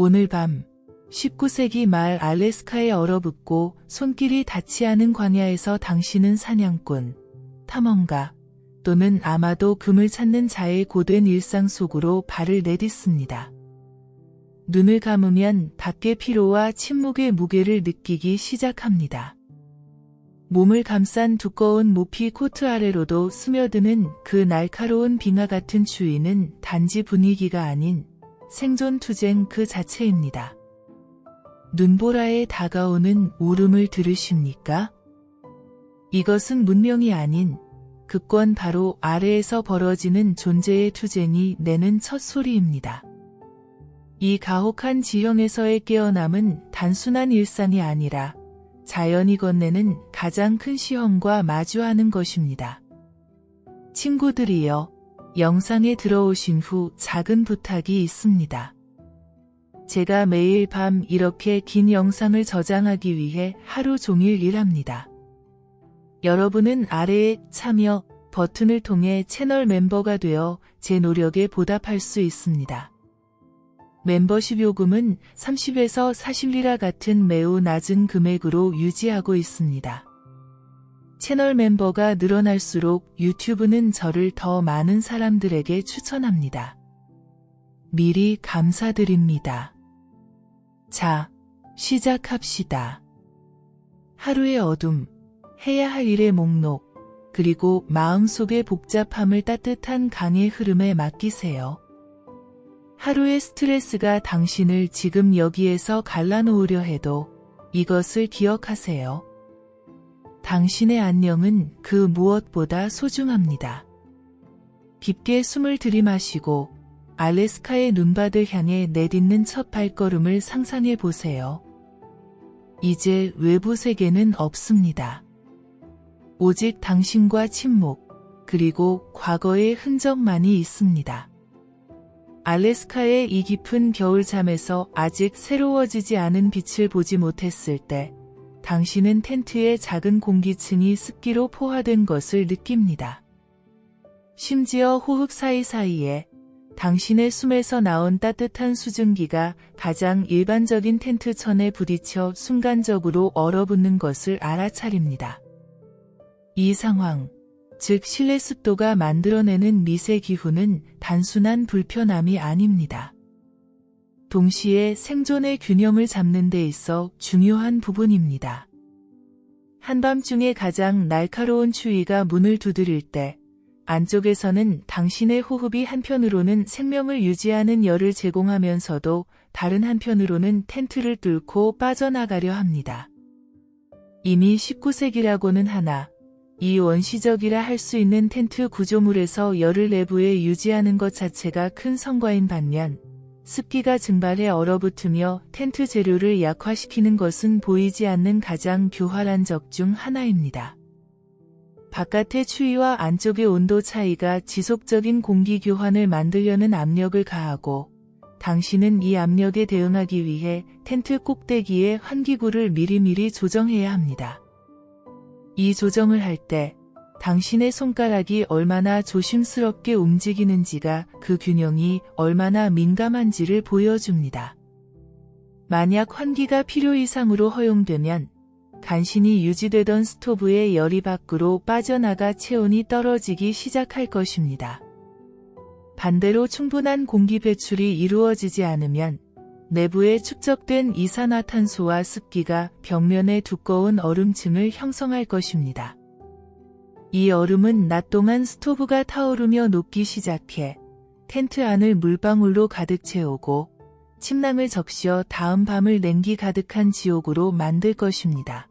오늘 밤 19세기 말 알래스카에 얼어붙고 손길이 닿지 않은 광야에서 당신은 사냥꾼, 탐험가 또는 아마도 금을 찾는 자의 고된 일상 속으로 발을 내딛습니다. 눈을 감으면 밖의 피로와 침묵의 무게를 느끼기 시작합니다. 몸을 감싼 두꺼운 모피 코트 아래로도 스며드는 그 날카로운 빙하 같은 추위는 단지 분위기가 아닌 생존 투쟁 그 자체입니다. 눈보라에 다가오는 울음을 들으십니까? 이것은 문명이 아닌 극권 바로 아래에서 벌어지는 존재의 투쟁이 내는 첫 소리입니다. 이 가혹한 지형에서의 깨어남은 단순한 일상이 아니라 자연이 건네는 가장 큰 시험과 마주하는 것입니다. 친구들이여, 영상에 들어오신 후 작은 부탁이 있습니다. 제가 매일 밤 이렇게 긴 영상을 저장하기 위해 하루 종일 일합니다. 여러분은 아래의 참여 버튼을 통해 채널 멤버가 되어 제 노력에 보답할 수 있습니다. 멤버십 요금은 30에서 40리라 같은 매우 낮은 금액으로 유지하고 있습니다. 채널 멤버가 늘어날수록 유튜브는 저를 더 많은 사람들에게 추천합니다. 미리 감사드립니다. 자, 시작합시다. 하루의 어둠, 해야 할 일의 목록, 그리고 마음속의 복잡함을 따뜻한 강의 흐름에 맡기세요. 하루의 스트레스가 당신을 지금 여기에서 갈라놓으려 해도 이것을 기억하세요. 당신의 안녕은 그 무엇보다 소중합니다. 깊게 숨을 들이마시고 알래스카의 눈밭을 향해 내딛는 첫 발걸음을 상상해 보세요. 이제 외부 세계는 없습니다. 오직 당신과 침묵, 그리고 과거의 흔적만이 있습니다. 알래스카의 이 깊은 겨울잠에서 아직 새로워지지 않은 빛을 보지 못했을 때 당신은 텐트의 작은 공기층이 습기로 포화된 것을 느낍니다. 심지어 호흡 사이사이에 당신의 숨에서 나온 따뜻한 수증기가 가장 일반적인 텐트 천에 부딪혀 순간적으로 얼어붙는 것을 알아차립니다. 이 상황, 즉 실내 습도가 만들어내는 미세 기후는 단순한 불편함이 아닙니다. 동시에 생존의 균형을 잡는 데 있어 중요한 부분입니다. 한밤중에 가장 날카로운 추위가 문을 두드릴 때 안쪽에서는 당신의 호흡이 한편으로는 생명을 유지하는 열을 제공하면서도 다른 한편으로는 텐트를 뚫고 빠져나가려 합니다. 이미 19세기라고는 하나 이 원시적이라 할 수 있는 텐트 구조물에서 열을 내부에 유지하는 것 자체가 큰 성과인 반면 습기가 증발해 얼어붙으며 텐트 재료를 약화시키는 것은 보이지 않는 가장 교활한 적 중 하나입니다. 바깥의 추위와 안쪽의 온도 차이가 지속적인 공기 교환을 만들려는 압력을 가하고 당신은 이 압력에 대응하기 위해 텐트 꼭대기에 환기구를 미리미리 조정해야 합니다. 이 조정을 할 때 당신의 손가락이 얼마나 조심스럽게 움직이는지가 그 균형이 얼마나 민감한지를 보여줍니다. 만약 환기가 필요 이상으로 허용되면 간신히 유지되던 스토브의 열이 밖으로 빠져나가 체온이 떨어지기 시작할 것입니다. 반대로 충분한 공기 배출이 이루어지지 않으면 내부에 축적된 이산화탄소와 습기가 벽면에 두꺼운 얼음층을 형성할 것입니다. 이 얼음은 낮 동안 스토브가 타오르며 녹기 시작해 텐트 안을 물방울로 가득 채우고 침낭을 적셔 다음 밤을 냉기 가득한 지옥으로 만들 것입니다.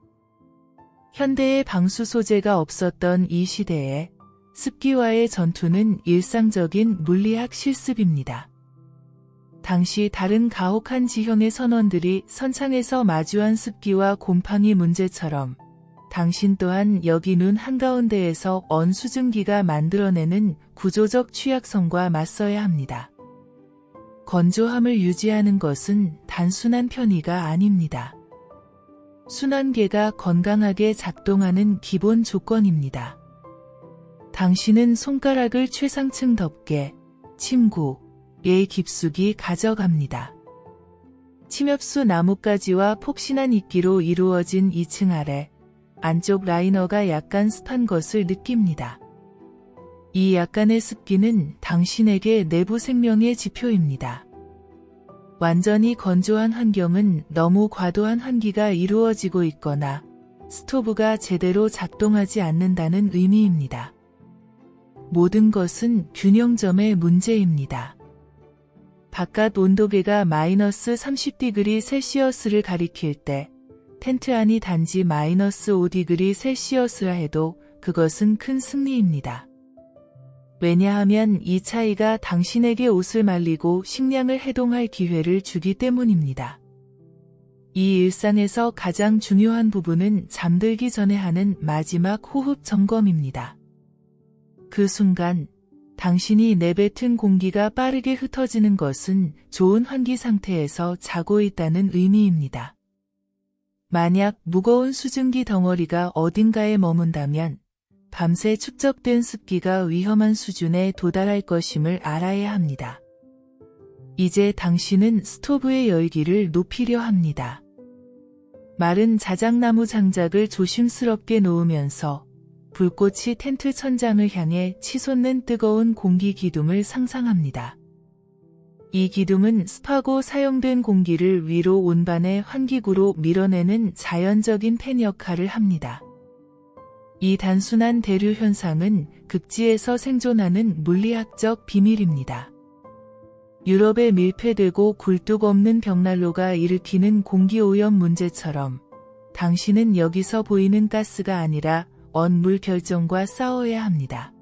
현대의 방수 소재가 없었던 이 시대에 습기와의 전투는 일상적인 물리학 실습입니다. 당시 다른 가혹한 지형의 선원들이 선창에서 마주한 습기와 곰팡이 문제처럼 당신 또한 여기 눈 한가운데에서 언 수증기가 만들어내는 구조적 취약성과 맞서야 합니다. 건조함을 유지하는 것은 단순한 편의가 아닙니다. 순환계가 건강하게 작동하는 기본 조건입니다. 당신은 손가락을 최상층 덮개, 침구의 깊숙이 가져갑니다. 침엽수 나뭇가지와 폭신한 이끼로 이루어진 2층 아래 안쪽 라이너가 약간 습한 것을 느낍니다. 이 약간의 습기는 당신에게 내부 생명의 지표입니다. 완전히 건조한 환경은 너무 과도한 환기가 이루어지고 있거나 스토브가 제대로 작동하지 않는다는 의미입니다. 모든 것은 균형점의 문제입니다. 바깥 온도계가 마이너스 30디그리 셀시어스를 가리킬 때 텐트 안이 단지 마이너스 5디그리 셀시어스라 해도 그것은 큰 승리입니다. 왜냐하면 이 차이가 당신에게 옷을 말리고 식량을 해동할 기회를 주기 때문입니다. 이 일상에서 가장 중요한 부분은 잠들기 전에 하는 마지막 호흡 점검입니다. 그 순간 당신이 내뱉은 공기가 빠르게 흩어지는 것은 좋은 환기 상태에서 자고 있다는 의미입니다. 만약 무거운 수증기 덩어리가 어딘가에 머문다면 밤새 축적된 습기가 위험한 수준에 도달할 것임을 알아야 합니다. 이제 당신은 스토브의 열기를 높이려 합니다. 마른 자작나무 장작을 조심스럽게 놓으면서 불꽃이 텐트 천장을 향해 치솟는 뜨거운 공기 기둥을 상상합니다. 이 기둥은 습하고 사용된 공기를 위로 온반의 환기구로 밀어내는 자연적인 팬 역할을 합니다. 이 단순한 대류 현상은 극지에서 생존하는 물리학적 비밀입니다. 유럽의 밀폐되고 굴뚝 없는 벽난로가 일으키는 공기오염 문제처럼 당신은 여기서 보이는 가스가 아니라 언물 결정과 싸워야 합니다.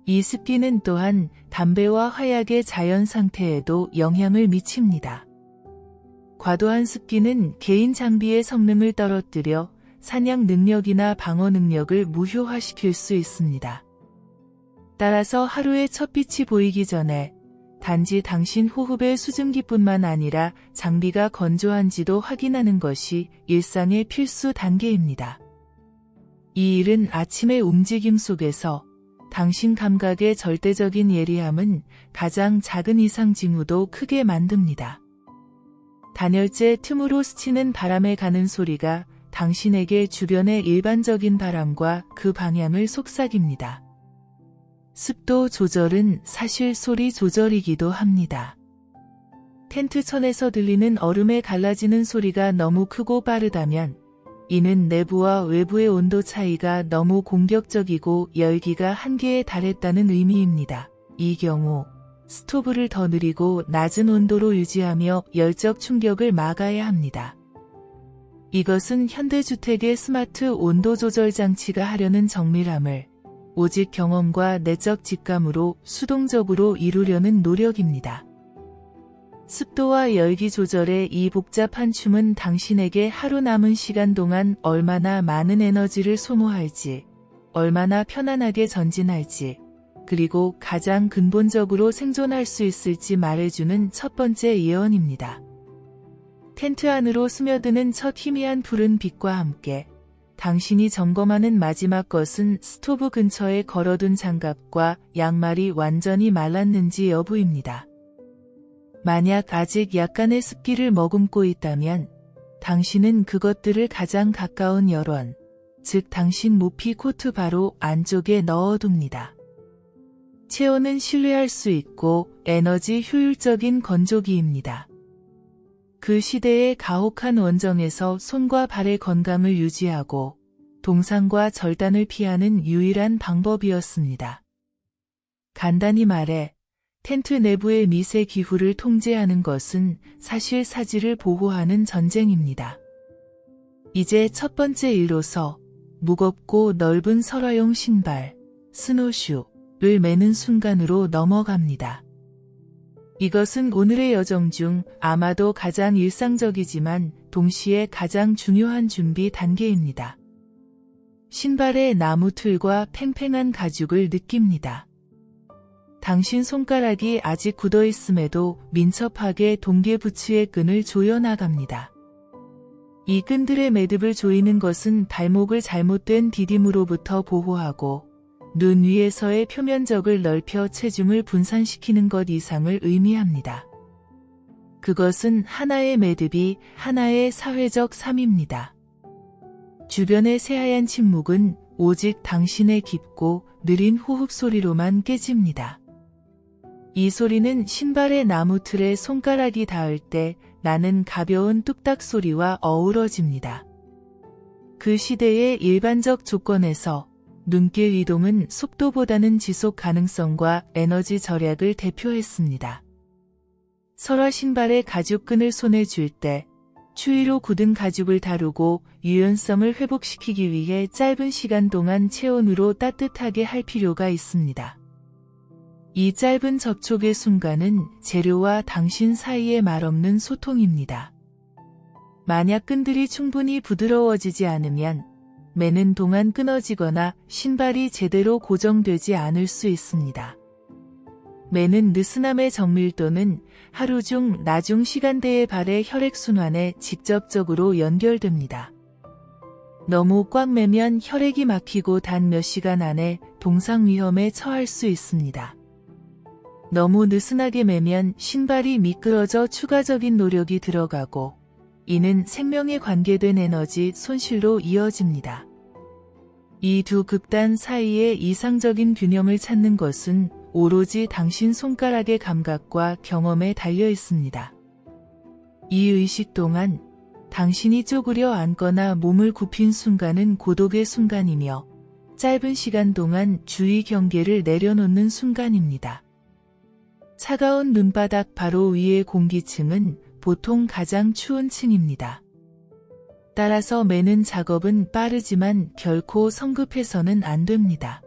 이 습기는 또한 담배와 화약의 자연 상태에도 영향을 미칩니다. 과도한 습기는 개인 장비의 성능을 떨어뜨려 사냥 능력이나 방어 능력을 무효화시킬 수 있습니다. 따라서 하루의 첫 빛이 보이기 전에 단지 당신 호흡의 수증기뿐만 아니라 장비가 건조한지도 확인하는 것이 일상의 필수 단계입니다. 이 일은 아침의 움직임 속에서 당신 감각의 절대적인 예리함은 가장 작은 이상 징후도 크게 만듭니다. 단열재 틈으로 스치는 바람에 가는 소리가 당신에게 주변의 일반적인 바람과 그 방향을 속삭입니다. 습도 조절은 사실 소리 조절이기도 합니다. 텐트 천에서 들리는 얼음에 갈라지는 소리가 너무 크고 빠르다면 이는 내부와 외부의 온도 차이가 너무 공격적이고 열기가 한계에 달했다는 의미입니다. 이 경우 스토브를 더 느리고 낮은 온도로 유지하며 열적 충격을 막아야 합니다. 이것은 현대주택의 스마트 온도 조절 장치가 하려는 정밀함을 오직 경험과 내적 직감으로 수동적으로 이루려는 노력입니다. 습도와 열기 조절의 이 복잡한 춤은 당신에게 하루 남은 시간 동안 얼마나 많은 에너지를 소모할지, 얼마나 편안하게 전진할지, 그리고 가장 근본적으로 생존할 수 있을지 말해주는 첫 번째 예언입니다. 텐트 안으로 스며드는 첫 희미한 푸른 빛과 함께 당신이 점검하는 마지막 것은 스토브 근처에 걸어둔 장갑과 양말이 완전히 말랐는지 여부입니다. 만약 아직 약간의 습기를 머금고 있다면 당신은 그것들을 가장 가까운 열원, 즉 당신 모피 코트 바로 안쪽에 넣어둡니다. 체온은 신뢰할 수 있고 에너지 효율적인 건조기입니다. 그 시대의 가혹한 원정에서 손과 발의 건강을 유지하고 동상과 절단을 피하는 유일한 방법이었습니다. 간단히 말해 텐트 내부의 미세 기후를 통제하는 것은 사실 사지를 보호하는 전쟁입니다. 이제 첫 번째 일로서 무겁고 넓은 설화용 신발, 스노슈를 매는 순간으로 넘어갑니다. 이것은 오늘의 여정 중 아마도 가장 일상적이지만 동시에 가장 중요한 준비 단계입니다. 신발의 나무 틀과 팽팽한 가죽을 느낍니다. 당신 손가락이 아직 굳어 있음에도 민첩하게 동계부츠의 끈을 조여나갑니다. 이 끈들의 매듭을 조이는 것은 발목을 잘못된 디딤으로부터 보호하고 눈 위에서의 표면적을 넓혀 체중을 분산시키는 것 이상을 의미합니다. 그것은 하나의 매듭이 하나의 사회적 삶입니다. 주변의 새하얀 침묵은 오직 당신의 깊고 느린 호흡 소리로만 깨집니다. 이 소리는 신발의 나무 틀에 손가락이 닿을 때 나는 가벼운 뚝딱 소리와 어우러집니다. 그 시대의 일반적 조건에서 눈길 이동은 속도보다는 지속 가능성과 에너지 절약을 대표했습니다. 설화 신발의 가죽끈을 손에 쥘 때 추위로 굳은 가죽을 다루고 유연성을 회복시키기 위해 짧은 시간 동안 체온으로 따뜻하게 할 필요가 있습니다. 이 짧은 접촉의 순간은 재료와 당신 사이의 말없는 소통입니다. 만약 끈들이 충분히 부드러워지지 않으면 매는 동안 끊어지거나 신발이 제대로 고정되지 않을 수 있습니다. 매는 느슨함의 정밀도는 하루 중 나중 시간대의 발의 혈액순환에 직접적으로 연결됩니다. 너무 꽉 매면 혈액이 막히고 단 몇 시간 안에 동상 위험에 처할 수 있습니다. 너무 느슨하게 매면 신발이 미끄러져 추가적인 노력이 들어가고 이는 생명에 관계된 에너지 손실로 이어집니다. 이 두 극단 사이의 이상적인 균형을 찾는 것은 오로지 당신 손가락의 감각과 경험에 달려 있습니다. 이 의식 동안 당신이 쪼그려 앉거나 몸을 굽힌 순간은 고독의 순간이며 짧은 시간 동안 주의 경계를 내려놓는 순간입니다. 차가운 눈바닥 바로 위의 공기층은 보통 가장 추운 층입니다. 따라서 매는 작업은 빠르지만 결코 성급해서는 안 됩니다.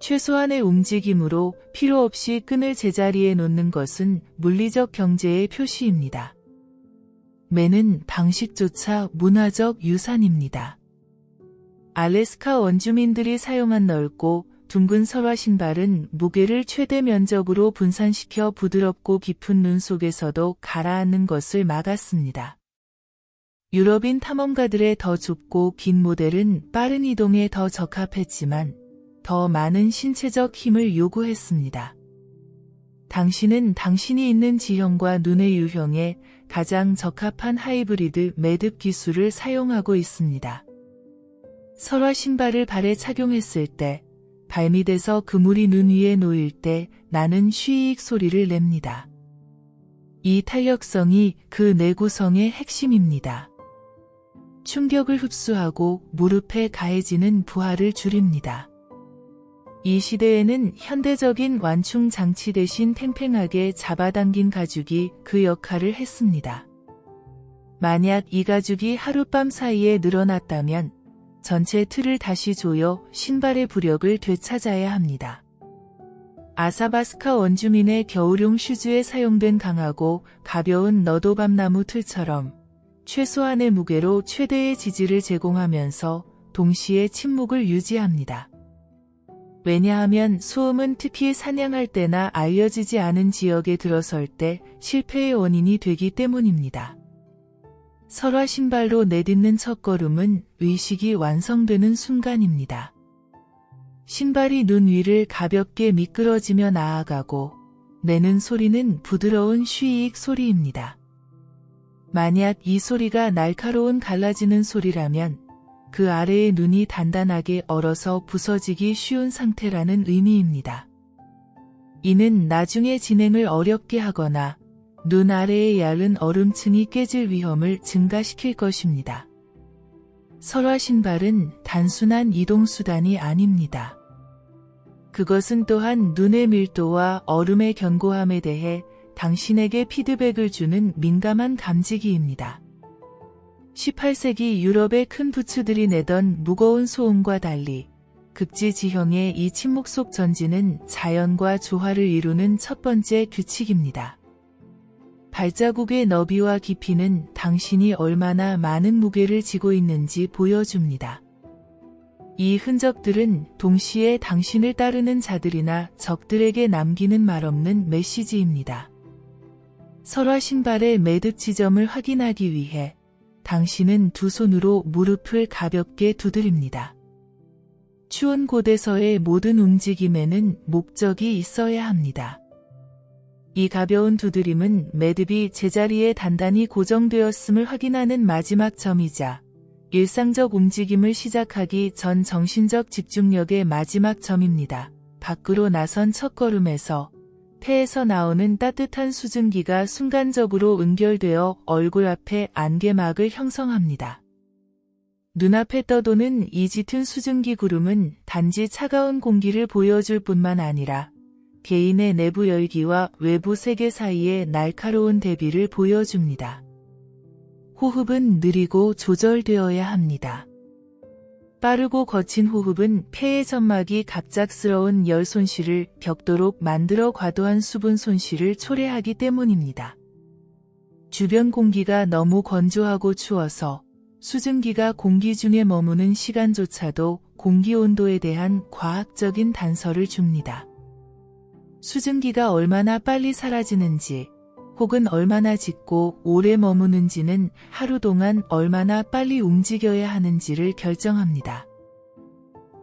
최소한의 움직임으로 필요 없이 끈을 제자리에 놓는 것은 물리적 경제의 표시입니다. 매는 방식조차 문화적 유산입니다. 알래스카 원주민들이 사용한 넓고 둥근 설화 신발은 무게를 최대 면적으로 분산시켜 부드럽고 깊은 눈 속에서도 가라앉는 것을 막았습니다. 유럽인 탐험가들의 더 좁고 긴 모델은 빠른 이동에 더 적합했지만 더 많은 신체적 힘을 요구했습니다. 당신은 당신이 있는 지형과 눈의 유형에 가장 적합한 하이브리드 매듭 기술을 사용하고 있습니다. 설화 신발을 발에 착용했을 때 발밑에서 그물이 눈 위에 놓일 때 나는 쉬익 소리를 냅니다. 이 탄력성이 그 내구성의 핵심입니다. 충격을 흡수하고 무릎에 가해지는 부하를 줄입니다. 이 시대에는 현대적인 완충 장치 대신 팽팽하게 잡아당긴 가죽이 그 역할을 했습니다. 만약 이 가죽이 하룻밤 사이에 늘어났다면 전체 틀을 다시 조여 신발의 부력을 되찾아야 합니다. 아사바스카 원주민의 겨울용 슈즈에 사용된 강하고 가벼운 너도밤나무 틀처럼 최소한의 무게로 최대의 지지를 제공하면서 동시에 침묵을 유지합니다. 왜냐하면 소음은 특히 사냥할 때나 알려지지 않은 지역에 들어설 때 실패의 원인이 되기 때문입니다. 설화 신발로 내딛는 첫걸음은 의식이 완성되는 순간입니다. 신발이 눈 위를 가볍게 미끄러지며 나아가고 내는 소리는 부드러운 쉬익 소리입니다. 만약 이 소리가 날카로운 갈라지는 소리라면 그 아래의 눈이 단단하게 얼어서 부서지기 쉬운 상태라는 의미입니다. 이는 나중에 진행을 어렵게 하거나 눈 아래의 얇은 얼음층이 깨질 위험을 증가시킬 것입니다. 설화 신발은 단순한 이동수단이 아닙니다. 그것은 또한 눈의 밀도와 얼음의 견고함에 대해 당신에게 피드백을 주는 민감한 감지기입니다. 18세기 유럽의 큰 부츠들이 내던 무거운 소음과 달리 극지 지형의 이 침묵 속 전진은 자연과 조화를 이루는 첫 번째 규칙입니다. 발자국의 너비와 깊이는 당신이 얼마나 많은 무게를 지고 있는지 보여줍니다. 이 흔적들은 동시에 당신을 따르는 자들이나 적들에게 남기는 말없는 메시지입니다. 설화 신발의 매듭 지점을 확인하기 위해 당신은 두 손으로 무릎을 가볍게 두드립니다. 추운 곳에서의 모든 움직임에는 목적이 있어야 합니다. 이 가벼운 두드림은 매듭이 제자리에 단단히 고정되었음을 확인하는 마지막 점이자 일상적 움직임을 시작하기 전 정신적 집중력의 마지막 점입니다. 밖으로 나선 첫걸음에서 폐에서 나오는 따뜻한 수증기가 순간적으로 응결되어 얼굴 앞에 안개막을 형성합니다. 눈앞에 떠도는 이 짙은 수증기 구름은 단지 차가운 공기를 보여줄 뿐만 아니라 개인의 내부 열기와 외부 세계 사이의 날카로운 대비를 보여줍니다. 호흡은 느리고 조절되어야 합니다. 빠르고 거친 호흡은 폐의 점막이 갑작스러운 열 손실을 겪도록 만들어 과도한 수분 손실을 초래하기 때문입니다. 주변 공기가 너무 건조하고 추워서 수증기가 공기 중에 머무는 시간조차도 공기 온도에 대한 과학적인 단서를 줍니다. 수증기가 얼마나 빨리 사라지는지 혹은 얼마나 짙고 오래 머무는지는 하루 동안 얼마나 빨리 움직여야 하는지를 결정합니다.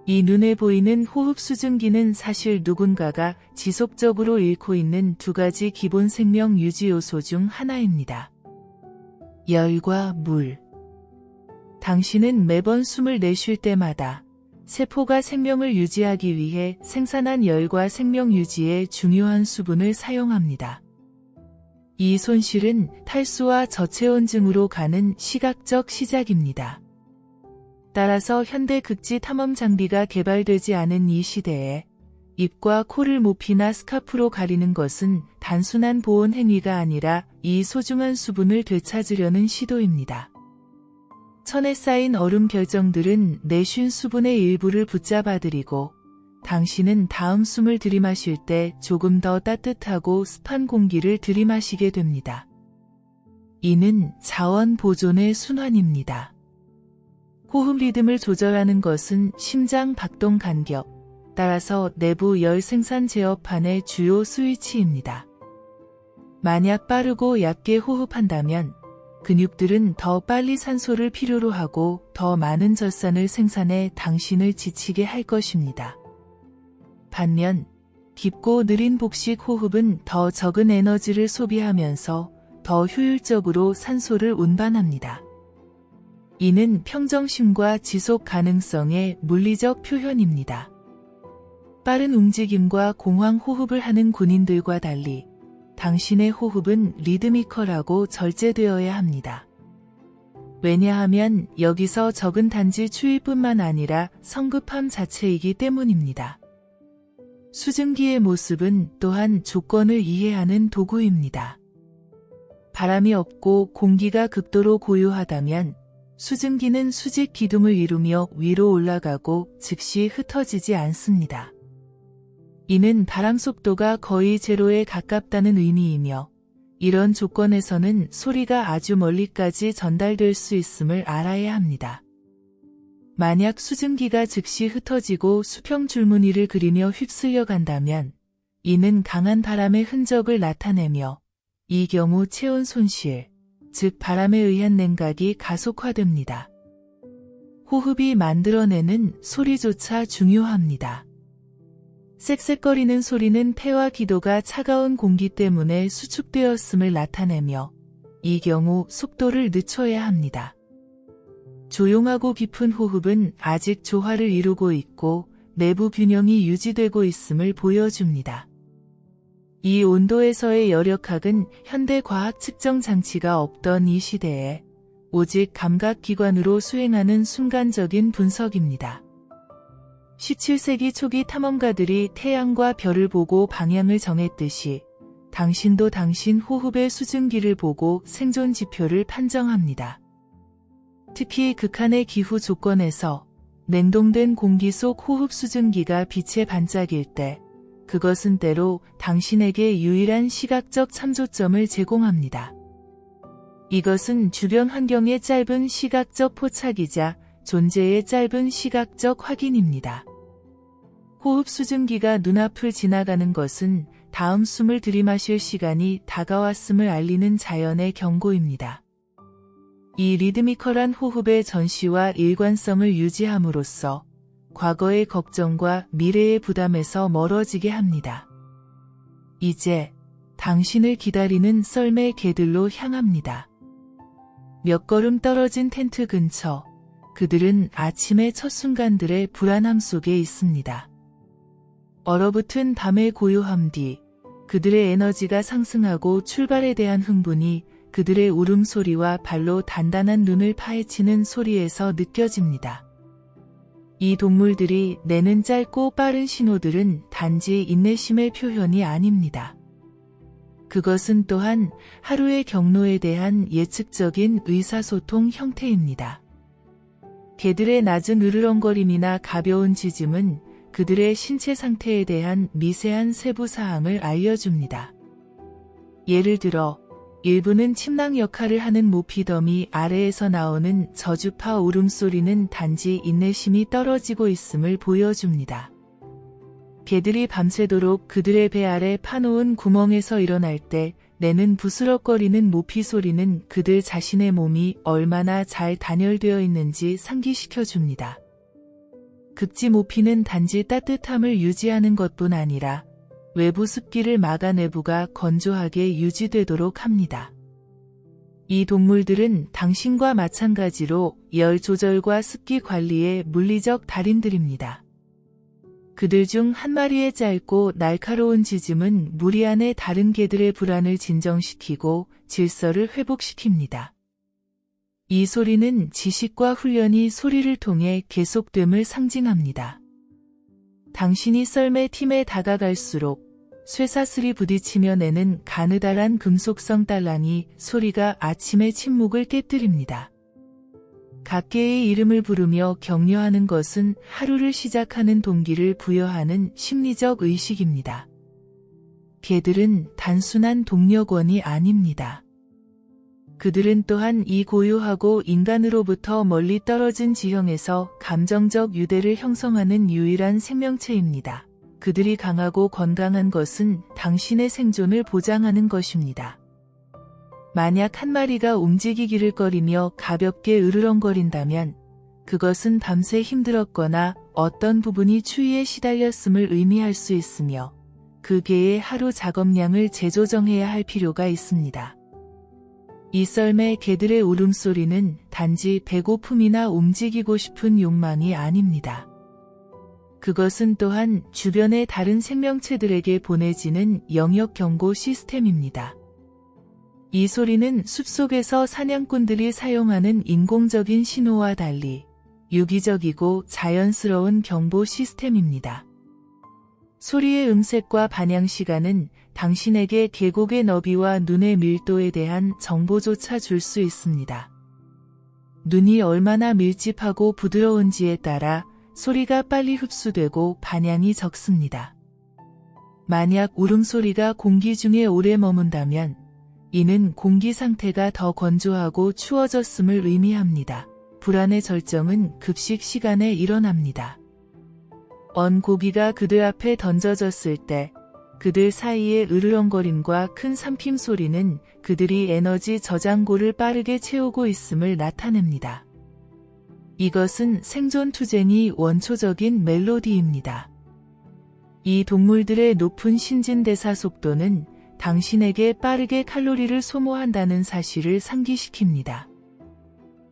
이 눈에 보이는 호흡 수증기는 사실 누군가가 지속적으로 잃고 있는 두 가지 기본 생명 유지 요소 중 하나입니다. 열과 물. 당신은 매번 숨을 내쉴 때마다 세포가 생명을 유지하기 위해 생산한 열과 생명 유지에 중요한 수분을 사용합니다. 이 손실은 탈수와 저체온증으로 가는 시각적 시작입니다. 따라서 현대 극지 탐험 장비가 개발되지 않은 이 시대에 입과 코를 모피나 스카프로 가리는 것은 단순한 보온 행위가 아니라 이 소중한 수분을 되찾으려는 시도입니다. 천에 쌓인 얼음 결정들은 내쉰 수분의 일부를 붙잡아들이고 당신은 다음 숨을 들이마실 때 조금 더 따뜻하고 습한 공기를 들이마시게 됩니다. 이는 자원 보존의 순환입니다. 호흡 리듬을 조절하는 것은 심장 박동 간격, 따라서 내부 열 생산 제어판의 주요 스위치입니다. 만약 빠르고 얕게 호흡한다면 근육들은 더 빨리 산소를 필요로 하고 더 많은 젖산을 생산해 당신을 지치게 할 것입니다. 반면 깊고 느린 복식 호흡은 더 적은 에너지를 소비하면서 더 효율적으로 산소를 운반합니다. 이는 평정심과 지속 가능성의 물리적 표현입니다. 빠른 움직임과 공황 호흡을 하는 군인들과 달리 당신의 호흡은 리드미컬하고 절제되어야 합니다. 왜냐하면 여기서 적은 단지 추위뿐만 아니라 성급함 자체이기 때문입니다. 수증기의 모습은 또한 조건을 이해하는 도구입니다. 바람이 없고 공기가 극도로 고요하다면 수증기는 수직 기둥을 이루며 위로 올라가고 즉시 흩어지지 않습니다. 이는 바람 속도가 거의 제로에 가깝다는 의미이며 이런 조건에서는 소리가 아주 멀리까지 전달될 수 있음을 알아야 합니다. 만약 수증기가 즉시 흩어지고 수평 줄무늬를 그리며 휩쓸려 간다면 이는 강한 바람의 흔적을 나타내며 이 경우 체온 손실, 즉 바람에 의한 냉각이 가속화됩니다. 호흡이 만들어내는 소리조차 중요합니다. 쌕쌕거리는 소리는 폐와 기도가 차가운 공기 때문에 수축되었음을 나타내며 이 경우 속도를 늦춰야 합니다. 조용하고 깊은 호흡은 아직 조화를 이루고 있고 내부 균형이 유지되고 있음을 보여줍니다. 이 온도에서의 여력학은 현대 과학 측정 장치가 없던 이 시대에 오직 감각기관으로 수행하는 순간적인 분석입니다. 17세기 초기 탐험가들이 태양과 별을 보고 방향을 정했듯이 당신도 당신 호흡의 수증기를 보고 생존 지표를 판정합니다. 특히 극한의 기후 조건에서 냉동된 공기 속 호흡 수증기가 빛에 반짝일 때 그것은 때로 당신에게 유일한 시각적 참조점을 제공합니다. 이것은 주변 환경의 짧은 시각적 포착이자 존재의 짧은 시각적 확인입니다. 호흡 수증기가 눈앞을 지나가는 것은 다음 숨을 들이마실 시간이 다가왔음을 알리는 자연의 경고입니다. 이 리드미컬한 호흡의 전시와 일관성을 유지함으로써 과거의 걱정과 미래의 부담에서 멀어지게 합니다. 이제 당신을 기다리는 썰매 개들로 향합니다. 몇 걸음 떨어진 텐트 근처, 그들은 아침의 첫 순간들의 불안함 속에 있습니다. 얼어붙은 밤의 고요함 뒤, 그들의 에너지가 상승하고 출발에 대한 흥분이 그들의 울음소리와 발로 단단한 눈을 파헤치는 소리에서 느껴집니다. 이 동물들이 내는 짧고 빠른 신호들은 단지 인내심의 표현이 아닙니다. 그것은 또한 하루의 경로에 대한 예측적인 의사소통 형태입니다. 개들의 낮은 으르렁거림이나 가벼운 짖음은 그들의 신체 상태에 대한 미세한 세부 사항을 알려줍니다. 예를 들어, 일부는 침낭 역할을 하는 모피더미 아래에서 나오는 저주파 울음소리는 단지 인내심이 떨어지고 있음을 보여줍니다. 개들이 밤새도록 그들의 배 아래 파놓은 구멍에서 일어날 때 내는 부스럭거리는 모피 소리는 그들 자신의 몸이 얼마나 잘 단열되어 있는지 상기시켜줍니다. 극지 모피는 단지 따뜻함을 유지하는 것뿐 아니라 외부 습기를 막아 내부가 건조하게 유지되도록 합니다. 이 동물들은 당신과 마찬가지로 열 조절과 습기 관리의 물리적 달인들입니다. 그들 중 한 마리의 짧고 날카로운 짖음은 무리 안의 다른 개들의 불안을 진정시키고 질서를 회복시킵니다. 이 소리는 지식과 훈련이 소리를 통해 계속됨을 상징합니다. 당신이 썰매 팀에 다가갈수록 쇠사슬이 부딪히며 내는 가느다란 금속성 딸랑이 소리가 아침의 침묵을 깨뜨립니다. 각계의 이름을 부르며 격려하는 것은 하루를 시작하는 동기를 부여하는 심리적 의식입니다. 개들은 단순한 동력원이 아닙니다. 그들은 또한 이 고요하고 인간으로부터 멀리 떨어진 지형에서 감정적 유대를 형성하는 유일한 생명체입니다. 그들이 강하고 건강한 것은 당신의 생존을 보장하는 것입니다. 만약 한 마리가 움직이기를 꺼리며 가볍게 으르렁거린다면 그것은 밤새 힘들었거나 어떤 부분이 추위에 시달렸음을 의미할 수 있으며 그 개의 하루 작업량을 재조정해야 할 필요가 있습니다. 이 썰매 개들의 울음소리는 단지 배고픔이나 움직이고 싶은 욕망이 아닙니다. 그것은 또한 주변의 다른 생명체들에게 보내지는 영역 경고 시스템입니다. 이 소리는 숲속에서 사냥꾼들이 사용하는 인공적인 신호와 달리 유기적이고 자연스러운 경보 시스템입니다. 소리의 음색과 반향 시간은 당신에게 계곡의 너비와 눈의 밀도에 대한 정보조차 줄 수 있습니다. 눈이 얼마나 밀집하고 부드러운지에 따라 소리가 빨리 흡수되고 반향이 적습니다. 만약 울음소리가 공기 중에 오래 머문다면 이는 공기 상태가 더 건조하고 추워졌음을 의미합니다. 불안의 절정은 급식 시간에 일어납니다. 언 고기가 그들 앞에 던져졌을 때 그들 사이의 으르렁거림과 큰 삼킴 소리는 그들이 에너지 저장고를 빠르게 채우고 있음을 나타냅니다. 이것은 생존 투쟁이 원초적인 멜로디입니다. 이 동물들의 높은 신진대사 속도는 당신에게 빠르게 칼로리를 소모한다는 사실을 상기시킵니다.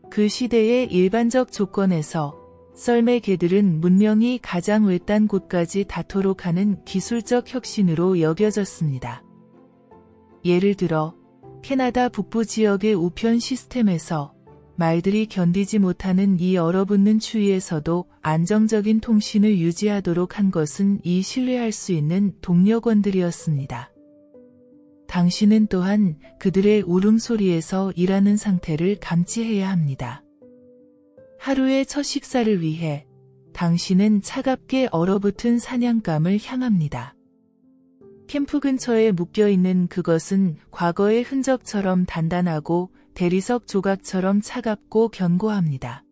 그 시대의 일반적 조건에서 썰매 개들은 문명이 가장 외딴 곳까지 닿도록 하는 기술적 혁신으로 여겨졌습니다. 예를 들어 캐나다 북부 지역의 우편 시스템에서 말들이 견디지 못하는 이 얼어붙는 추위에서도 안정적인 통신을 유지하도록 한 것은 이 신뢰할 수 있는 동력원들이었습니다. 당신은 또한 그들의 울음소리에서 일하는 상태를 감지해야 합니다. 하루의 첫 식사를 위해 당신은 차갑게 얼어붙은 사냥감을 향합니다. 캠프 근처에 묶여있는 그것은 과거의 흔적처럼 단단하고 대리석 조각처럼 차갑고 견고합니다.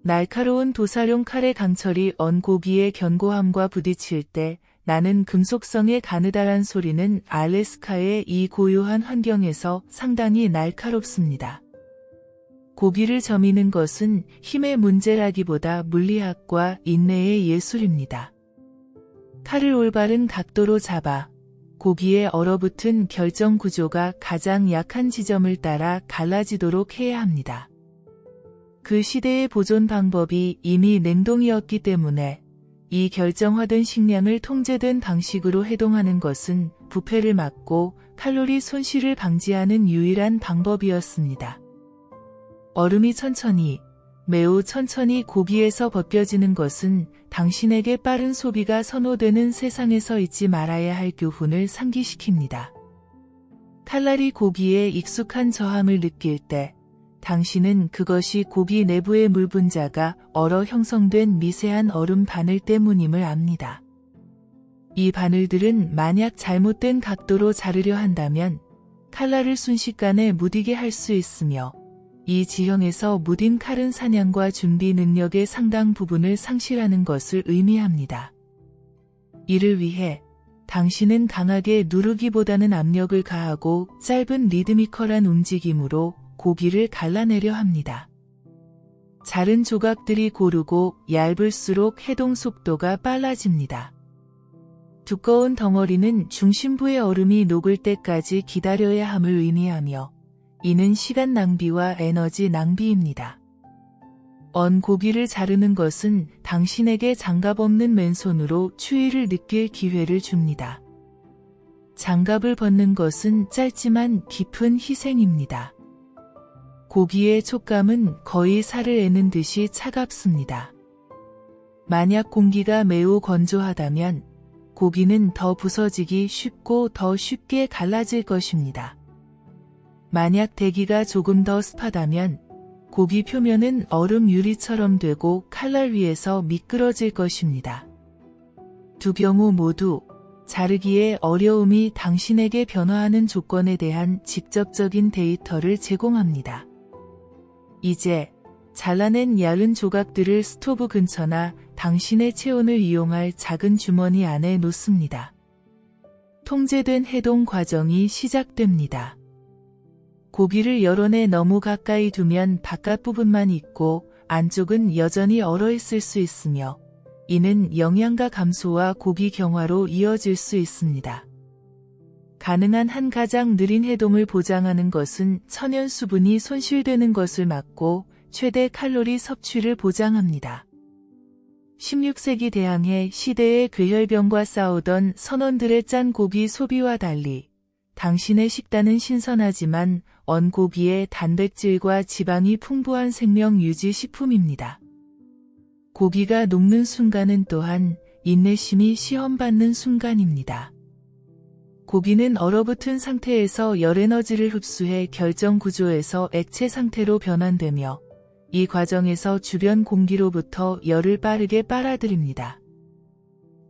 날카로운 도사용 칼의 강철이 언 고기의 견고함과 부딪힐 때 나는 금속성의 가느다란 소리는 알래스카의 이 고요한 환경에서 상당히 날카롭습니다. 고기를 저미는 것은 힘의 문제라기보다 물리학과 인내의 예술입니다. 칼을 올바른 각도로 잡아 고기에 얼어붙은 결정 구조가 가장 약한 지점을 따라 갈라지도록 해야 합니다. 그 시대의 보존 방법이 이미 냉동이었기 때문에 이 결정화된 식량을 통제된 방식으로 해동하는 것은 부패를 막고 칼로리 손실을 방지하는 유일한 방법이었습니다. 얼음이 매우 천천히 고기에서 벗겨지는 것은 당신에게 빠른 소비가 선호되는 세상에서 잊지 말아야 할 교훈을 상기시킵니다. 칼날이 고기에 익숙한 저항을 느낄 때 당신은 그것이 고기 내부의 물 분자가 얼어 형성된 미세한 얼음 바늘 때문임을 압니다. 이 바늘들은 만약 잘못된 각도로 자르려 한다면 칼날을 순식간에 무디게 할 수 있으며 이 지형에서 무딘 칼은 사냥과 준비 능력의 상당 부분을 상실하는 것을 의미합니다. 이를 위해 당신은 강하게 누르기보다는 압력을 가하고 짧은 리드미컬한 움직임으로 고기를 갈라내려 합니다. 자른 조각들이 고르고 얇을수록 해동 속도가 빨라집니다. 두꺼운 덩어리는 중심부의 얼음이 녹을 때까지 기다려야 함을 의미하며 이는 시간 낭비와 에너지 낭비입니다. 언 고기를 자르는 것은 당신에게 장갑 없는 맨손으로 추위를 느낄 기회를 줍니다. 장갑을 벗는 것은 짧지만 깊은 희생입니다. 고기의 촉감은 거의 살을 에는 듯이 차갑습니다. 만약 공기가 매우 건조하다면 고기는 더 부서지기 쉽고 더 쉽게 갈라질 것입니다. 만약 대기가 조금 더 습하다면 고기 표면은 얼음 유리처럼 되고 칼날 위에서 미끄러질 것입니다. 두 경우 모두 자르기의 어려움이 당신에게 변화하는 조건에 대한 직접적인 데이터를 제공합니다. 이제 잘라낸 얇은 조각들을 스토브 근처나 당신의 체온을 이용할 작은 주머니 안에 놓습니다. 통제된 해동 과정이 시작됩니다. 고기를 열원에 너무 가까이 두면 바깥 부분만 익고 안쪽은 여전히 얼어있을 수 있으며 이는 영양가 감소와 고기 경화로 이어질 수 있습니다. 가능한 한 가장 느린 해동을 보장하는 것은 천연 수분이 손실되는 것을 막고 최대 칼로리 섭취를 보장합니다. 16세기 대항해 시대의 괴혈병과 싸우던 선원들의 짠 고기 소비와 달리 당신의 식단은 신선하지만 언 고기의 단백질과 지방이 풍부한 생명 유지 식품입니다. 고기가 녹는 순간은 또한 인내심이 시험받는 순간입니다. 고기는 얼어붙은 상태에서 열 에너지를 흡수해 결정 구조에서 액체 상태로 변환되며 이 과정에서 주변 공기로부터 열을 빠르게 빨아들입니다.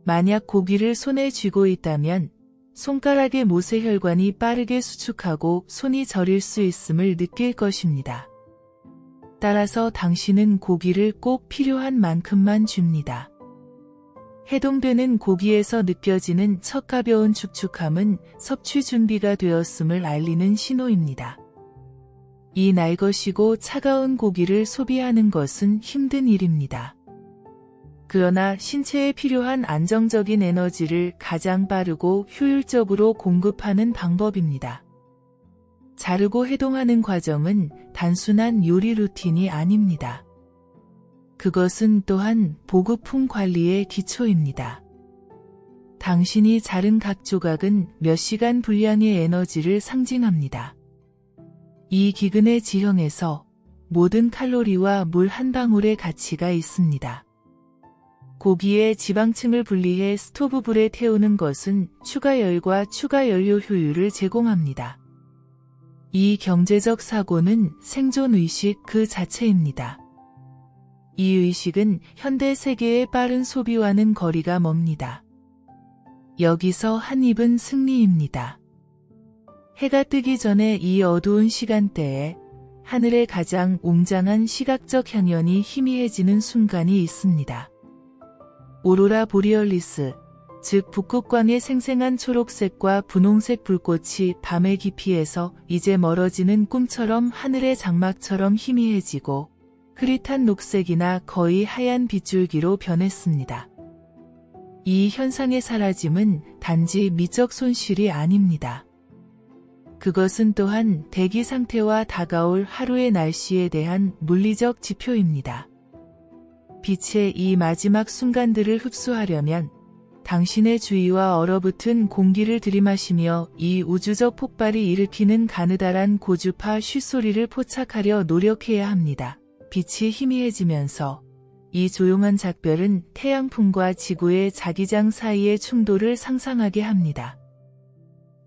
만약 고기를 손에 쥐고 있다면 손가락의 모세혈관이 빠르게 수축하고 손이 저릴 수 있음을 느낄 것입니다. 따라서 당신은 고기를 꼭 필요한 만큼만 줍니다. 해동되는 고기에서 느껴지는 첫 가벼운 축축함은 섭취 준비가 되었음을 알리는 신호입니다. 이 날것이고 차가운 고기를 소비하는 것은 힘든 일입니다. 그러나 신체에 필요한 안정적인 에너지를 가장 빠르고 효율적으로 공급하는 방법입니다. 자르고 해동하는 과정은 단순한 요리 루틴이 아닙니다. 그것은 또한 보급품 관리의 기초입니다. 당신이 자른 각 조각은 몇 시간 분량의 에너지를 상징합니다. 이 기근의 지형에서 모든 칼로리와 물 한 방울의 가치가 있습니다. 고기의 지방층을 분리해 스토브 불에 태우는 것은 추가 열과 추가 연료 효율을 제공합니다. 이 경제적 사고는 생존 의식 그 자체입니다. 이 의식은 현대 세계의 빠른 소비와는 거리가 멉니다. 여기서 한 입은 승리입니다. 해가 뜨기 전에 이 어두운 시간대에 하늘의 가장 웅장한 시각적 향연이 희미해지는 순간이 있습니다. 오로라 보리얼리스, 즉 북극광의 생생한 초록색과 분홍색 불꽃이 밤의 깊이에서 이제 멀어지는 꿈처럼 하늘의 장막처럼 희미해지고 흐릿한 녹색이나 거의 하얀 빗줄기로 변했습니다. 이 현상의 사라짐은 단지 미적 손실이 아닙니다. 그것은 또한 대기 상태와 다가올 하루의 날씨에 대한 물리적 지표입니다. 빛의 이 마지막 순간들을 흡수하려면 당신의 주위와 얼어붙은 공기를 들이마시며 이 우주적 폭발이 일으키는 가느다란 고주파 쉿소리를 포착하려 노력해야 합니다. 빛이 희미해지면서 이 조용한 작별은 태양풍과 지구의 자기장 사이의 충돌을 상상하게 합니다.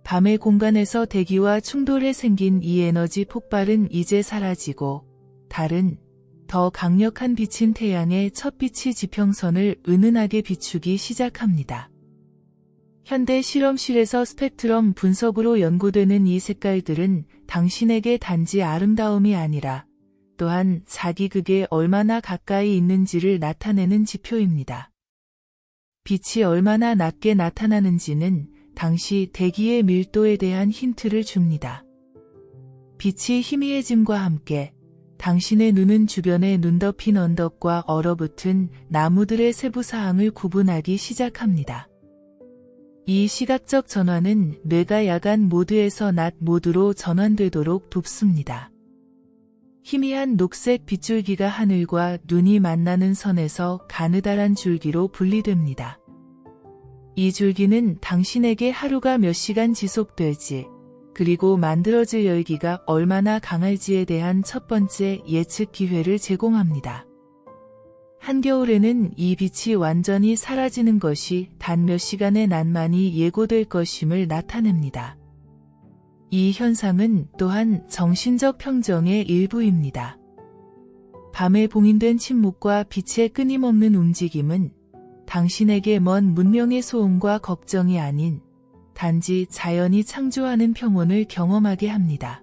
밤의 공간에서 대기와 충돌해 생긴 이 에너지 폭발은 이제 사라지고 다른 더 강력한 빛인 태양의 첫 빛이 지평선을 은은하게 비추기 시작합니다. 현대 실험실에서 스펙트럼 분석으로 연구되는 이 색깔들은 당신에게 단지 아름다움이 아니라 또한 자기극에 얼마나 가까이 있는지를 나타내는 지표입니다. 빛이 얼마나 낮게 나타나는지는 당시 대기의 밀도에 대한 힌트를 줍니다. 빛이 희미해짐과 함께 당신의 눈은 주변에 눈 덮인 언덕과 얼어붙은 나무들의 세부 사항을 구분하기 시작합니다. 이 시각적 전환은 뇌가 야간 모드에서 낮 모드로 전환되도록 돕습니다. 희미한 녹색 빗줄기가 하늘과 눈이 만나는 선에서 가느다란 줄기로 분리됩니다. 이 줄기는 당신에게 하루가 몇 시간 지속될지, 그리고 만들어질 열기가 얼마나 강할지에 대한 첫 번째 예측 기회를 제공합니다. 한겨울에는 이 빛이 완전히 사라지는 것이 단 몇 시간의 난만이 예고될 것임을 나타냅니다. 이 현상은 또한 정신적 평정의 일부입니다. 밤에 봉인된 침묵과 빛의 끊임없는 움직임은 당신에게 먼 문명의 소음과 걱정이 아닌 단지 자연이 창조하는 평온을 경험하게 합니다.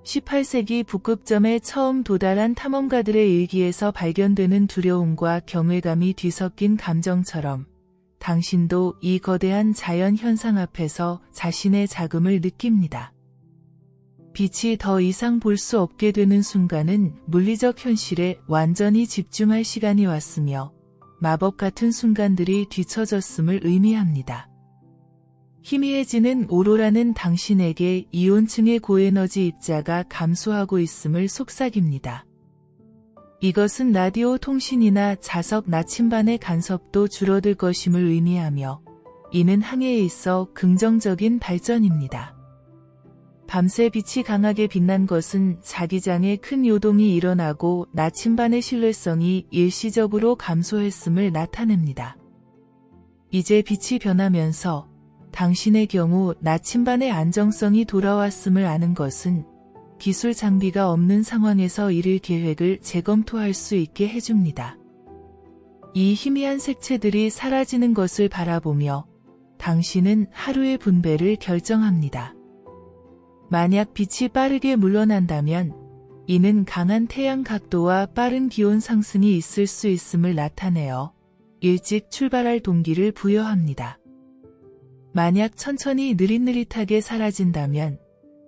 18세기 북극점에 처음 도달한 탐험가들의 일기에서 발견되는 두려움과 경외감이 뒤섞인 감정처럼 당신도 이 거대한 자연 현상 앞에서 자신의 자금을 느낍니다. 빛이 더 이상 볼 수 없게 되는 순간은 물리적 현실에 완전히 집중할 시간이 왔으며 마법 같은 순간들이 뒤처졌음을 의미합니다. 희미해지는 오로라는 당신에게 이온층의 고에너지 입자가 감소하고 있음을 속삭입니다. 이것은 라디오 통신이나 자석 나침반의 간섭도 줄어들 것임을 의미하며 이는 항해에 있어 긍정적인 발전입니다. 밤새 빛이 강하게 빛난 것은 자기장에 큰 요동이 일어나고 나침반의 신뢰성이 일시적으로 감소했음을 나타냅니다. 이제 빛이 변하면서 당신의 경우 나침반의 안정성이 돌아왔음을 아는 것은 기술 장비가 없는 상황에서 이를 계획을 재검토할 수 있게 해줍니다. 이 희미한 색채들이 사라지는 것을 바라보며 당신은 하루의 분배를 결정합니다. 만약 빛이 빠르게 물러난다면 이는 강한 태양 각도와 빠른 기온 상승이 있을 수 있음을 나타내어 일찍 출발할 동기를 부여합니다. 만약 천천히 느릿느릿하게 사라진다면